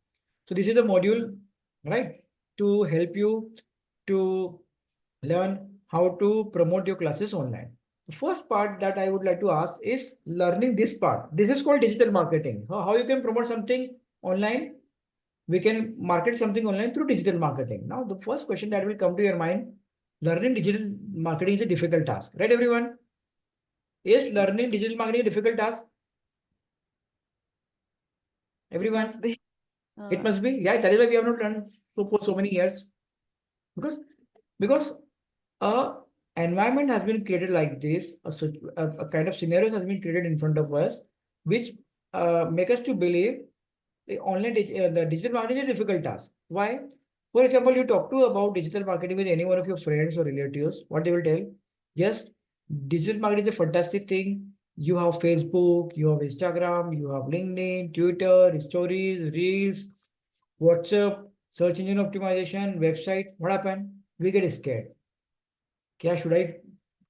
So this is the module, right, to help you to learn how to promote your classes online. The first part that I would like to ask is learning this part. This is called digital marketing. How you can promote something online? We can market something online through digital marketing. Now, the first question that will come to your mind, learning digital marketing is a difficult task, right, everyone? Is learning digital marketing a difficult task? Everyone? Must be. It must be. Yeah, that is why we have not learned for so many years. Because a environment has been created like this, a kind of scenario has been created in front of us, which make us to believe the the digital marketing is a difficult task. Why? For example, you talk to about digital marketing with any one of your friends or relatives, what they will tell? Yes, digital marketing is a fantastic thing. You have Facebook, you have Instagram, you have LinkedIn, Twitter, stories, Reels, WhatsApp, search engine optimization, website. What happened? We get scared. Should I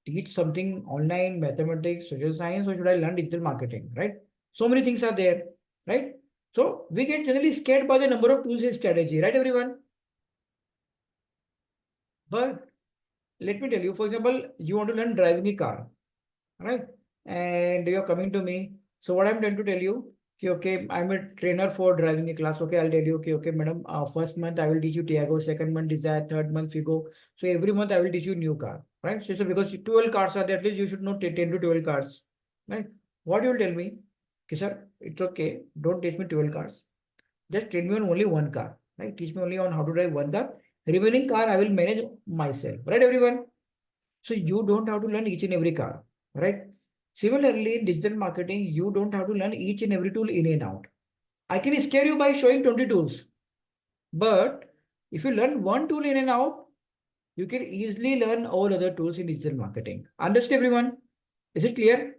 teach something online, mathematics, social science, or should I learn digital marketing, right? So many things are there, right? So we get generally scared by the number of tools and strategy, right, everyone? But let me tell you, for example, you want to learn driving a car, right? And you're coming to me. So what I'm trying to tell you, okay, I'm a trainer for driving a class. Okay, I'll tell you, okay, madam, first month I will teach you Tiago, second month Desire, third month Figo. So every month I will teach you new car, right? So because 12 cars are there, at least you should know 10 to 12 cars, right? What you will tell me? Okay, sir, it's okay. Don't teach me 12 cars. Just train me on only one car, right? Teach me only on how to drive one car. Remaining car I will manage myself, right, everyone? So you don't have to learn each and every car, right? Similarly, in digital marketing, you don't have to learn each and every tool in and out. I can scare you by showing 20 tools. But if you learn one tool in and out, you can easily learn all other tools in digital marketing. Understood, everyone? Is it clear?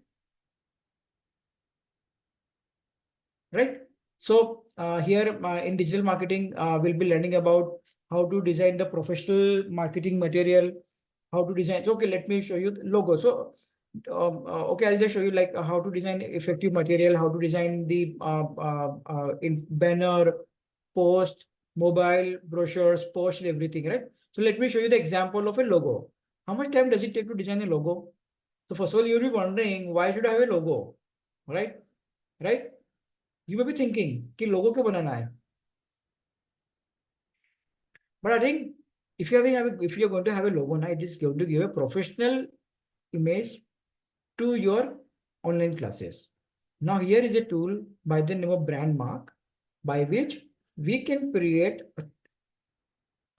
Right? So here in digital marketing, we'll be learning about how to design the professional marketing material, how to design. So, okay, let me show you the logo. So, okay, I'll just show you like how to design effective material, how to design the in banner, post, mobile, brochures, post, everything, right? So let me show you the example of a logo. How much time does it take to design a logo? So first of all, you'll be wondering, why should I have a logo, right? Right? You may be thinking, कि logo क्यों बनाना है? But I think if you're going to have a logo, now it is going to give a professional image to your online classes. Now here is a tool by the name of Brandmark, by which we can create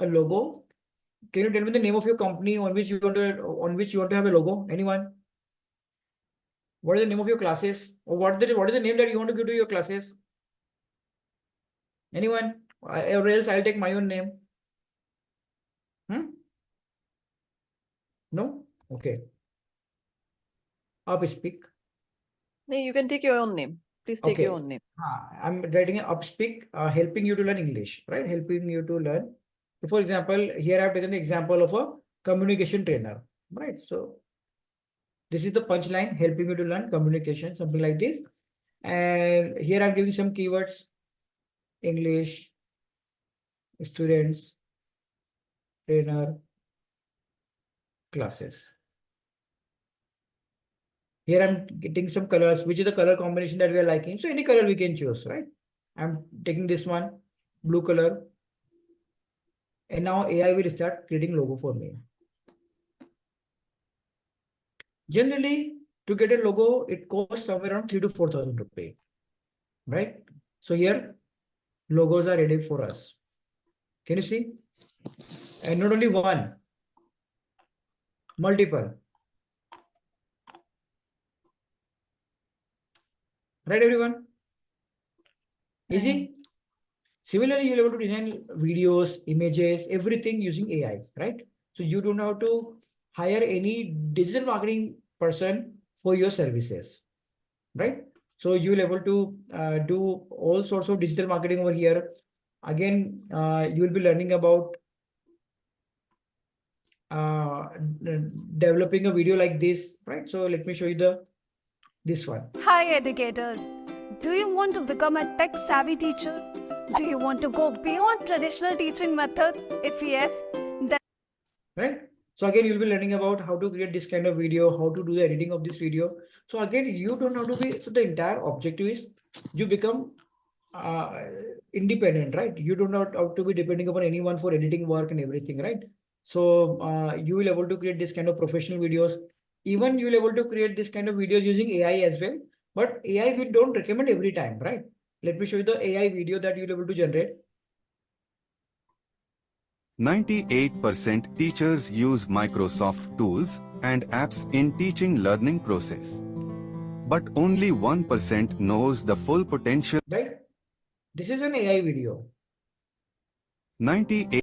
a logo. Can you tell me the name of your company on which you want to have a logo? Anyone? What is the name of your classes? Or what is the name that you want to give to your classes? Anyone? Or else I'll take my own name. No? Okay. Upspeak. No, you can take your own name. Please take your own name. I'm writing an Upspeak, helping you to learn English, right? Helping you to learn. So for example, here I've taken the example of a communication trainer, right? So this is the punchline, helping you to learn communication, something like this. And here I'm giving some keywords: English, students, trainer, classes. Here I'm getting some colors, which is the color combination that we are liking. So any color we can choose, right? I'm taking this one, blue color. And now AI will start creating logo for me. Generally, to get a logo, it costs somewhere around 3,000 to 4,000 rupees, right? So here, logos are ready for us. Can you see? And not only one, multiple. Right, everyone? Easy? Similarly, you'll be able to design videos, images, everything using AI, right? So you don't have to hire any digital marketing person for your services, right? So you'll be able to do all sorts of digital marketing over here. Again, you will be learning about developing a video like this, right? So let me show you this one. Hi, educators. Do you want to become a tech savvy teacher? Do you want to go beyond traditional teaching methods? If yes, then Right? So again, you'll be learning about how to create this kind of video, how to do the editing of this video. So again, you don't have to be, so the entire objective is you become independent, right? You don't have to be depending upon anyone for editing work and everything, right? So you will able to create this kind of professional videos. Even you will able to create this kind of videos using AI as well. But AI we don't recommend every time, right? Let me show you the AI video that you'll be able to generate. 98% teachers use Microsoft tools and apps in teaching learning process. But only 1% knows the full potential. Right? This is an AI video. 98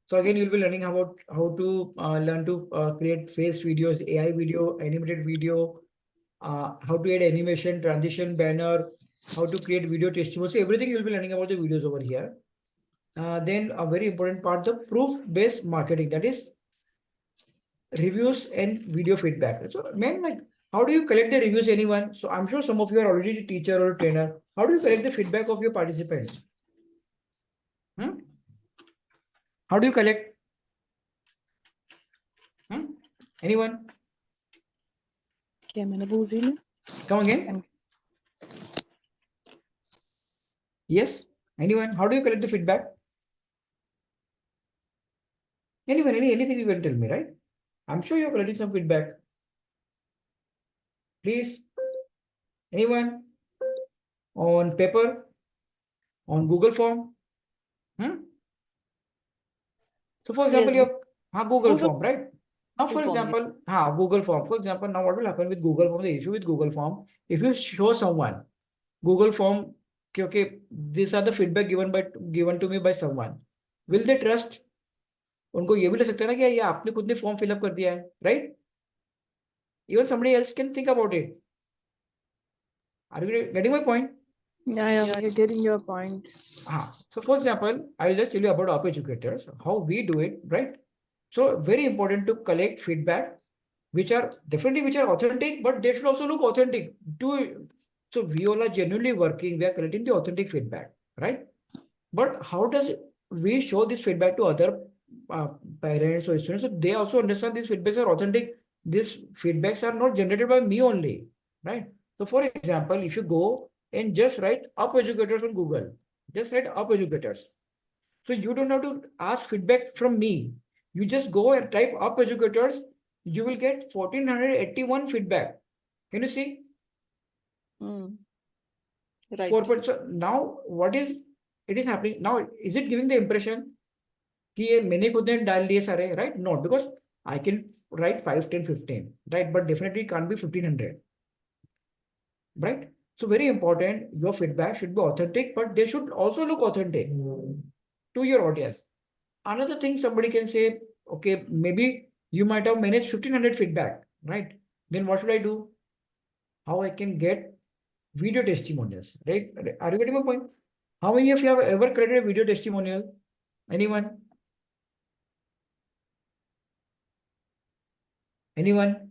So again, you'll be learning about how to learn to create face videos, AI video, animated video, how to add animation, transition, banner, how to create video testimonials. So everything you'll be learning about the videos over here. Then a very important part, the proof-based marketing, that is reviews and video feedback. So man, like, how do you collect the reviews, anyone? So I'm sure some of you are already a teacher or a trainer. How do you collect the feedback of your participants? How do you collect? Anyone? Come again? Yes? Anyone? How do you collect the feedback? Anyone, anything you can tell me, right? I'm sure you're collecting some feedback. Please. Anyone? On paper? On Google form? So for example, Yes, your Google Google form, right? Now, for form, example, Google form. For example, now what will happen with Google form? The issue with Google form, if you show someone Google form, okay, these are the feedback given to me by someone, will they trust? उनको ये भी लग सकता है ना कि ये आपने खुद ने फॉर्म फिल अप कर दिया है, right? Even somebody else can think about it. Are you getting my point? Yeah, you're getting your point. So for example, I'll just tell you about Up Educators, how we do it, right? So very important to collect feedback, which are authentic, but they should also look authentic. So we all are genuinely working, we are collecting the authentic feedback, right? But how does we show this feedback to other parents or students, so they also understand these feedbacks are authentic? These feedbacks are not generated by me only, right? So for example, if you go and just write Up Educators on Google, just write Up Educators. So you don't have to ask feedback from me. You just go and type Up Educators, you will get 1481 feedback. Can you see? Right. 4. So now what is it is happening now? Is it giving the impression कि ये मैंने खुद ने डाल दिए सारे, right? Not, because I can write 5, 10, 15, right? But definitely it can't be 1500, right? So very important, your feedback should be authentic, but they should also look authentic to your audience. Another thing somebody can say, okay, maybe you might have managed 1500 feedback, right? Then what should I do? How I can get video testimonials, right? Are you getting my point? How many of you have ever created a video testimonial? Anyone? Anyone?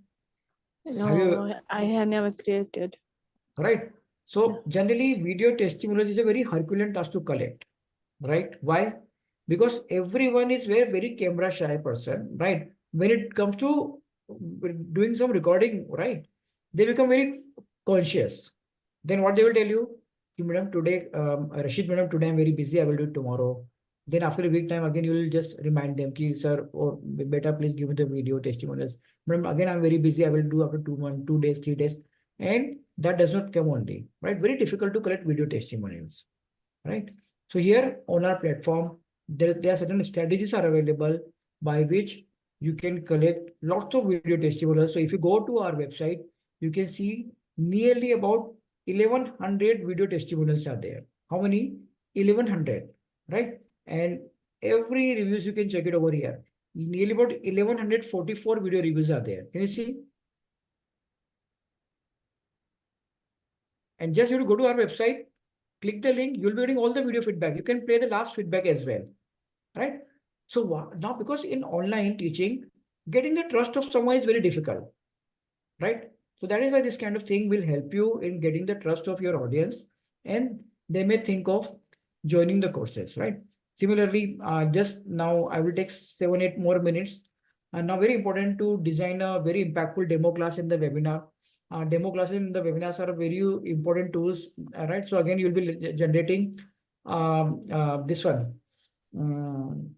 No, I have never created. Right. So generally, video testimonials is a very Herculean task to collect, right? Why? Because everyone is very camera shy person, right? When it comes to doing some recording, right? They become very conscious. Then what they will tell you? Madam, today, Rashid, madam, today I'm very busy. I will do it tomorrow. Then after a week time, again, you will just remind them, ki, sir, or better, please give me the video testimonials. Madam, again, I'm very busy. I will do after 2 months, 2 days, 3 days. And that does not come only, right? Very difficult to collect video testimonials, right? So here on our platform, there are certain strategies are available by which you can collect lots of video testimonials. So if you go to our website, you can see nearly about 1100 video testimonials are there. How many? 1100, right? And every reviews you can check it over here. Nearly about 1144 video reviews are there. Can you see? And just you have to go to our website, click the link, you'll be getting all the video feedback. You can play the last feedback as well, right? So now, because in online teaching, getting the trust of someone is very difficult, right? So that is why this kind of thing will help you in getting the trust of your audience, and they may think of joining the courses, right? Similarly, just now I will take 7-8 more minutes. And now very important to design a very impactful demo class in the webinar. Demo classes in the webinars are very important tools, right? So again, you'll be generating this one. You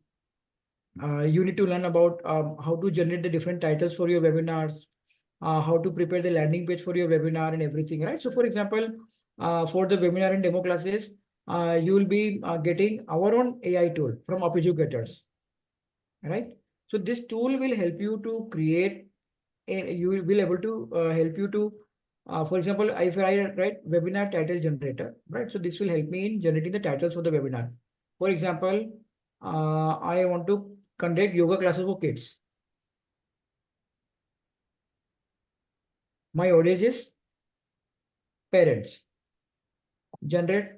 need to learn about how to generate the different titles for your webinars, how to prepare the landing page for your webinar and everything, right? So for example, for the webinar and demo classes, you will be getting our own AI tool from UpEducators, right? So this tool will help you to create, you will be able to help you to, for example, if I write webinar title generator, right? So this will help me in generating the titles for the webinar. For example, I want to conduct yoga classes for kids. My audience is parents. Generate.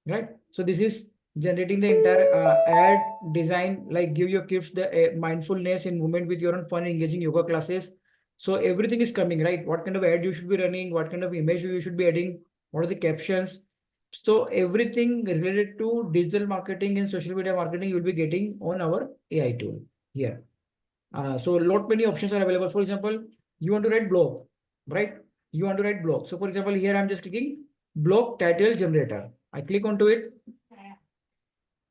Right. So this is generating the entire ad design, like give your kids the mindfulness in movement with your own fun, engaging yoga classes. So everything is coming, right? What kind of ad you should be running, what kind of image you should be adding, what are the captions. So everything related to digital marketing and social media marketing, you will be getting on our AI tool here. So lot many options are available. For example, you want to write blog, right? You want to write blog. So for example, here I'm just clicking blog title generator. I click onto it.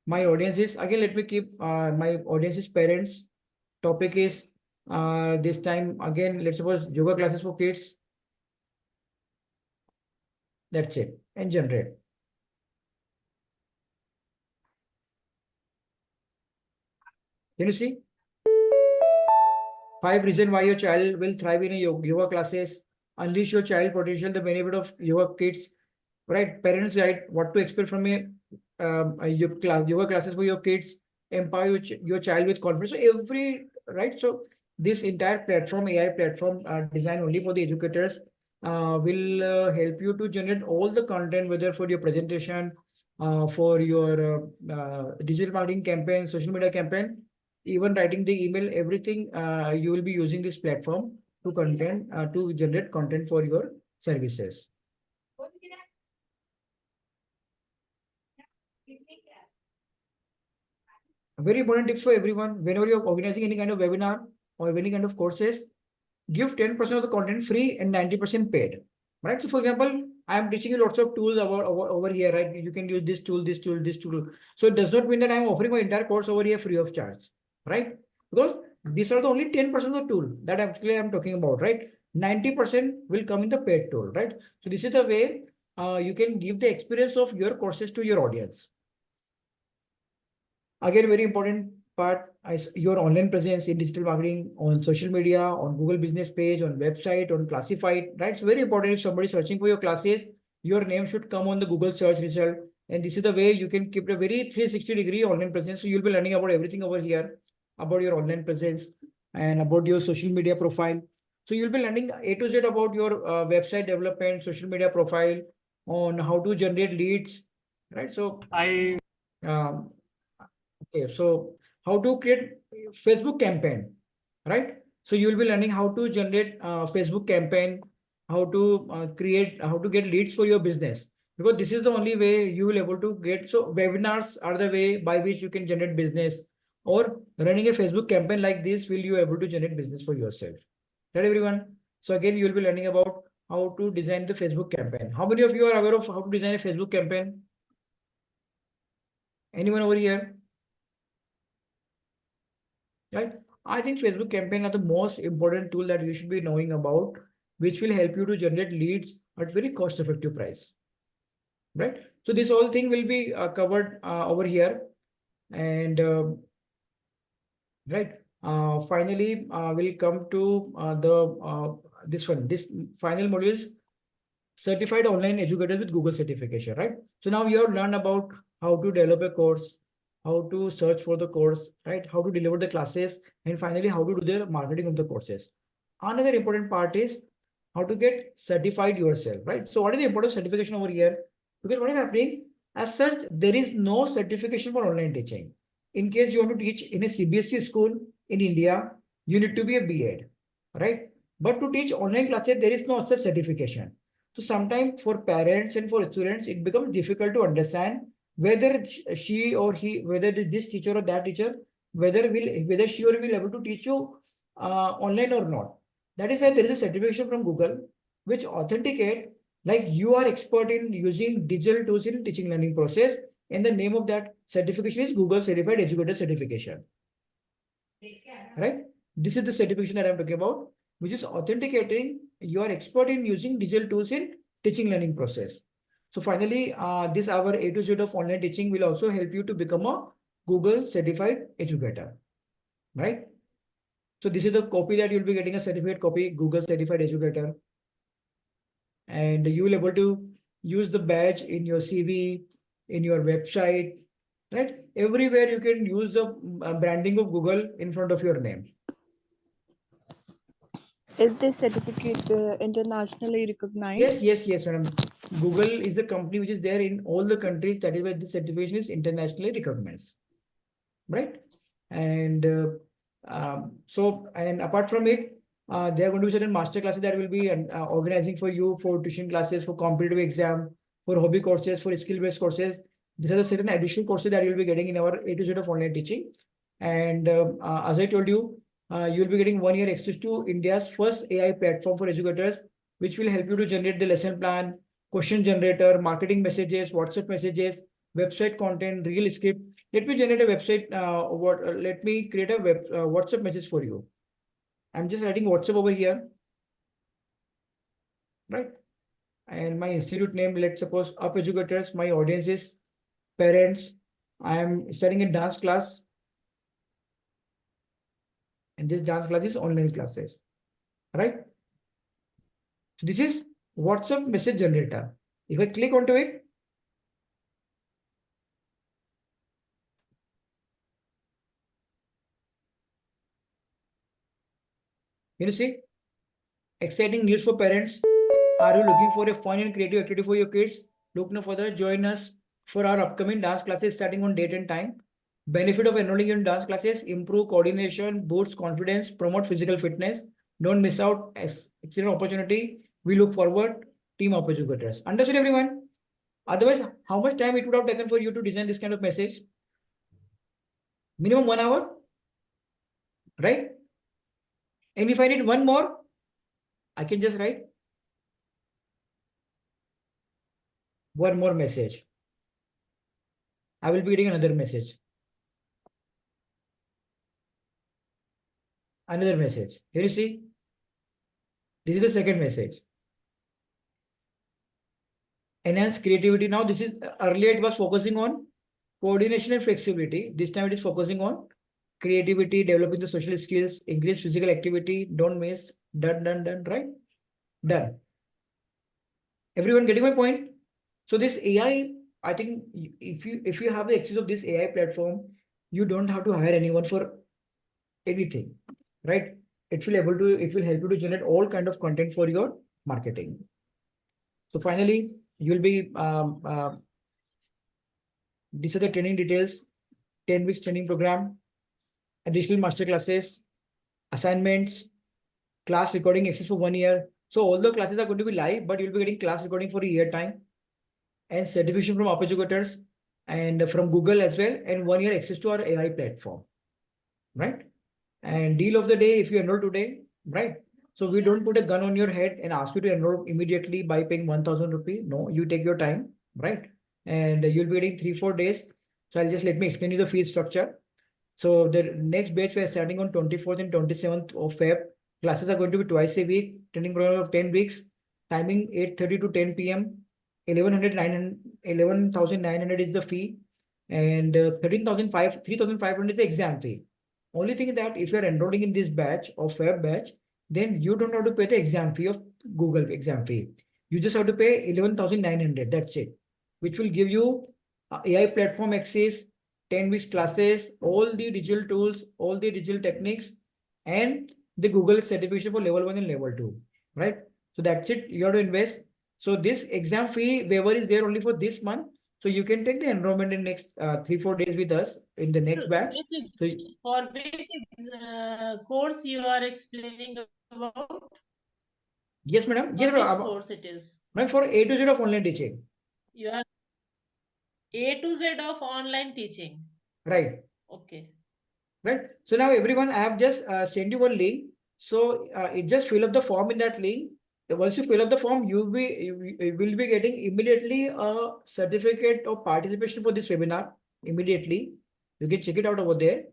My audience is, again, let me keep my audience is parents. Topic is this time, again, let's suppose yoga classes for kids. That's it. And generate. Can you see? 5 reasons why your child will thrive in a yoga classes. Unleash your child potential, the benefit of yoga kids, right? Parents, right? What to expect from a yoga classes for your kids. Empower your child with confidence. So every, right? So this entire platform, AI platform designed only for the educators will help you to generate all the content, whether for your presentation, for your digital marketing campaign, social media campaign, even writing the email, everything, you will be using this platform to to generate content for your services. A very important tip for everyone: whenever you're organizing any kind of webinar or any kind of courses, give 10% of the content free and 90% paid. Right? So for example, I am teaching you lots of tools over here, right? You can use this tool, this tool, this tool. So it does not mean that I'm offering my entire course over here free of charge, right? Because these are the only 10% of the tool that actually I'm talking about, right? 90% will come in the paid tool, right? So this is the way you can give the experience of your courses to your audience. Again, very important part is your online presence in digital marketing, on social media, on Google business page, on website, on classified, right? It's very important. If somebody is searching for your classes, your name should come on the Google search result. And this is the way you can keep a very 360-degree online presence. So you'll be learning about everything over here, about your online presence and about your social media profile. So you'll be learning A to Z about your website development, social media profile, on how to generate leads, right? So okay, so how to create Facebook campaign, right? So you will be learning how to generate Facebook campaign, how to get leads for your business, because this is the only way you will able to get. So webinars are the way by which you can generate business, or running a Facebook campaign like this will you able to generate business for yourself, right, everyone? So again, you will be learning about how to design the Facebook campaign. How many of you are aware of how to design a Facebook campaign? Anyone over here? Right? I think Facebook campaign are the most important tool that you should be knowing about, which will help you to generate leads at very cost-effective price. Right? So this whole thing will be covered over here, and right. Finally, we'll come to this final module is certified online educators with Google certification, right? So now you have learned about how to develop a course, how to search for the course, right? How to deliver the classes, and finally, how to do the marketing of the courses. Another important part is how to get certified yourself, right? So what is the importance of certification over here? Because what is happening, as such, there is no certification for online teaching. In case you want to teach in a CBSE school in India, you need to be a B.Ed, right? But to teach online classes, there is no such certification. So sometimes for parents and for students, it becomes difficult to understand whether she or he, whether this teacher or that teacher, whether she or he will able to teach you online or not. That is why there is a certification from Google which authenticate like you are expert in using digital tools in teaching learning process, and the name of that certification is Google Certified Educator Certification. Right? This is the certification that I'm talking about, which is authenticating you are expert in using digital tools in teaching learning process. So finally, this our A to Z of online teaching will also help you to become a Google certified educator, right? So this is the copy that you'll be getting, a certificate copy, Google certified educator. And you will able to use the badge in your CV, in your website, right? Everywhere you can use the branding of Google in front of your name. Is this certificate internationally recognized? Yes, madam. Google is the company which is there in all the countries. That is why this certification is internationally recognized, right? And and apart from it, there are going to be certain master classes that will be organizing for you, for tuition classes, for competitive exam, for hobby courses, for skill-based courses. These are the certain additional courses that you'll be getting in our A to Z of online teaching. And as I told you, you'll be getting 1 year access to India's first AI platform for educators, which will help you to generate the lesson plan, question generator, marketing messages, WhatsApp messages, website content, reel script. Let me generate a website. Let me create a WhatsApp message for you. I'm just writing WhatsApp over here, right? And my institute name, let's suppose Up Educators. My audience is parents. I am studying a dance class. And this dance class is online classes, right? So this is WhatsApp message generator. If I click onto it, you see, exciting news for parents. Are you looking for a fun and creative activity for your kids? Look no further. Join us for our upcoming dance classes starting on date and time. Benefit of enrolling in dance classes: improve coordination, boost confidence, promote physical fitness. Don't miss out. Excellent opportunity. We look forward. Team Up Educators. Understood, everyone? Otherwise, how much time it would have taken for you to design this kind of message? Minimum 1 hour, right? And if I need one more, I can just write one more message. I will be getting another message. Another message. Here you see, this is the second message. Enhance creativity. Now this is, earlier it was focusing on coordination and flexibility. This time it is focusing on creativity, developing the social skills, increase physical activity. Don't miss. Done, right? Done. Everyone getting my point? So this AI, I think if you have the access of this AI platform, you don't have to hire anyone for anything, right? It will help you to generate all kind of content for your marketing. So finally, you'll be these are the training details: 10 weeks training program, additional master classes, assignments, class recording access for 1 year. So all the classes are going to be live, but you'll be getting class recording for a year time, and certification from Up Educators and from Google as well, and 1 year access to our AI platform, right? And deal of the day, if you enroll today, right? So we don't put a gun on your head and ask you to enroll immediately by paying 1,000 rupees. No, you take your time, right? And you'll be getting 3-4 days. So let me explain you the fee structure. So the next batch we are starting on 24th and 27th of Feb. Classes are going to be twice a week. Training program of 10 weeks. Timing 8:30 to 10 p.m. 11,900 is the fee, and 3,500 is the exam fee. Only thing that if you're enrolling in this batch or Feb batch, then you don't have to pay the exam fee of Google exam fee. You just have to pay 11,900. That's it, which will give you AI platform access, 10 weeks classes, all the digital tools, all the digital techniques, and the Google certification for level 1 and level 2, right? So that's it. You have to invest. So this exam fee waiver is there only for this month. So you can take the enrollment in next 3-4 days with us in the next batch. So For which course you are explaining about? yes, madam. For Yes, which madam. course it is? Madam, for A to Z of online teaching. You are A to Z of online teaching. Right. Okay. Right. So now everyone, I have just sent you one link. So it just fill up the form in that link. Once you fill up the form, you will be getting immediately a certificate of participation for this webinar. Immediately, you can check it out over there.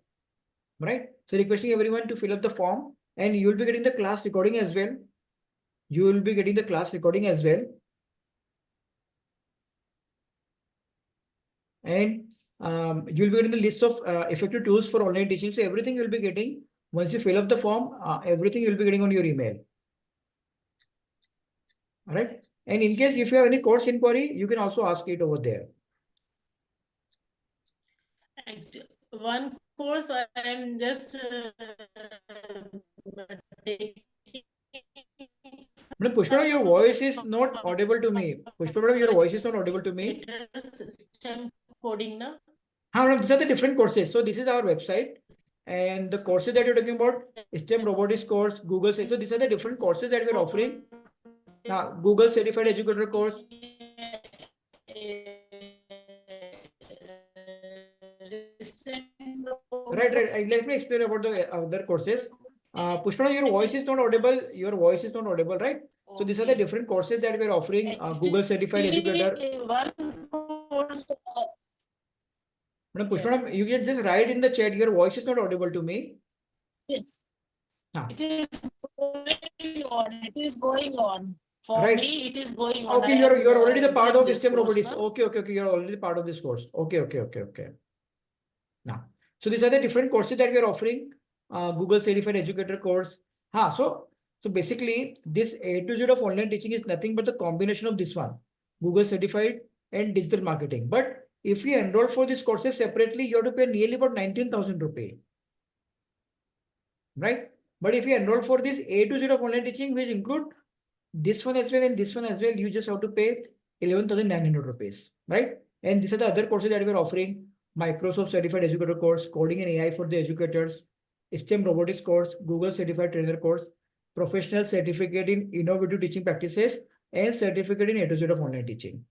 Right. So requesting everyone to fill up the form, and you will be getting the class recording as well. You will be getting the class recording as well. And you'll be getting the list of effective tools for online teaching. So everything you'll be getting once you fill up the form, everything you'll be getting on your email. All right. And in case if you have any course inquiry, you can also ask it over there. One course I am just taking. But Pushpa, your voice is not audible to me. Pushpa, your voice is not audible to me. STEM coding, na? These are the different courses. So this is our website, and the courses that you're talking about, STEM robotics course, Google. So these are the different courses that we're offering. Now, Google certified educator course. Right. Let me explain about the other courses. Pushpa, your voice is not audible. Your voice is not audible, right? So these are the different courses that we're offering. Google certified educator. One course. Madam Pushpa, you can just write in the chat. Your voice is not audible to me. Yes. It is going on. It is going on. For Right. me, it is going on. Okay, you're already the part of this STEM course, robotics. na? Okay. You're already part of this course. Okay. Now, so these are the different courses that we are offering. Google certified educator course. So basically, this A to Z of online teaching is nothing but the combination of this one, Google certified and digital marketing. But if you enroll for these courses separately, you have to pay nearly about 19,000 rupees. Right? But if you enroll for this A to Z of online teaching, which include this one as well and this one as well, you just have to pay 11,900 rupees, right? And these are the other courses that we're offering: Microsoft certified educator course, coding and AI for the educators, STEM robotics course, Google certified trainer course, professional certificate in innovative teaching practices, and certificate in A to Z of online teaching.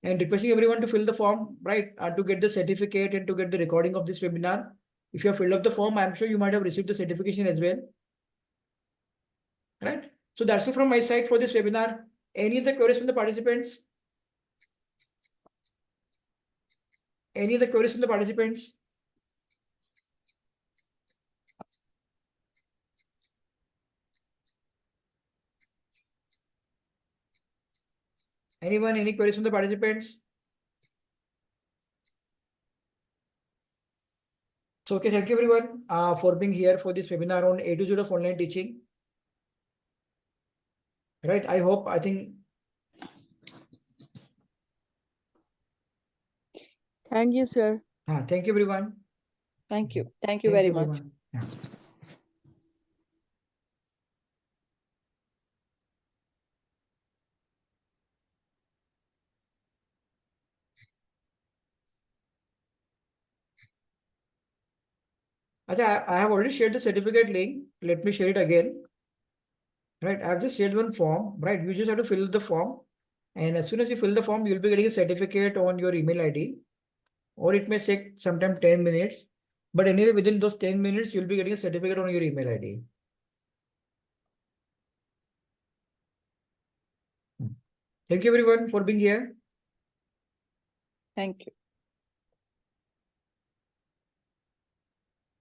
And requesting everyone to fill the form, right, to get the certificate and to get the recording of this webinar. If you have filled up the form, I'm sure you might have received the certification as well. Right. So that's it from my side for this webinar. Any other queries from the participants? Any other queries from the participants? Anyone? Any queries from the participants? So, okay, thank you everyone for being here for this webinar on A to Z of online teaching. Right. I think. Thank you, sir. Thank you, everyone. Thank you. Thank you very much. Yeah. I have already shared the certificate link. Let me share it again. Right. I have just shared one form. Right. You just have to fill the form. And as soon as you fill the form, you'll be getting a certificate on your email ID. Or it may take sometime 10 minutes. But anyway, within those 10 minutes, you'll be getting a certificate on your email ID. Thank you everyone for being here. Thank you.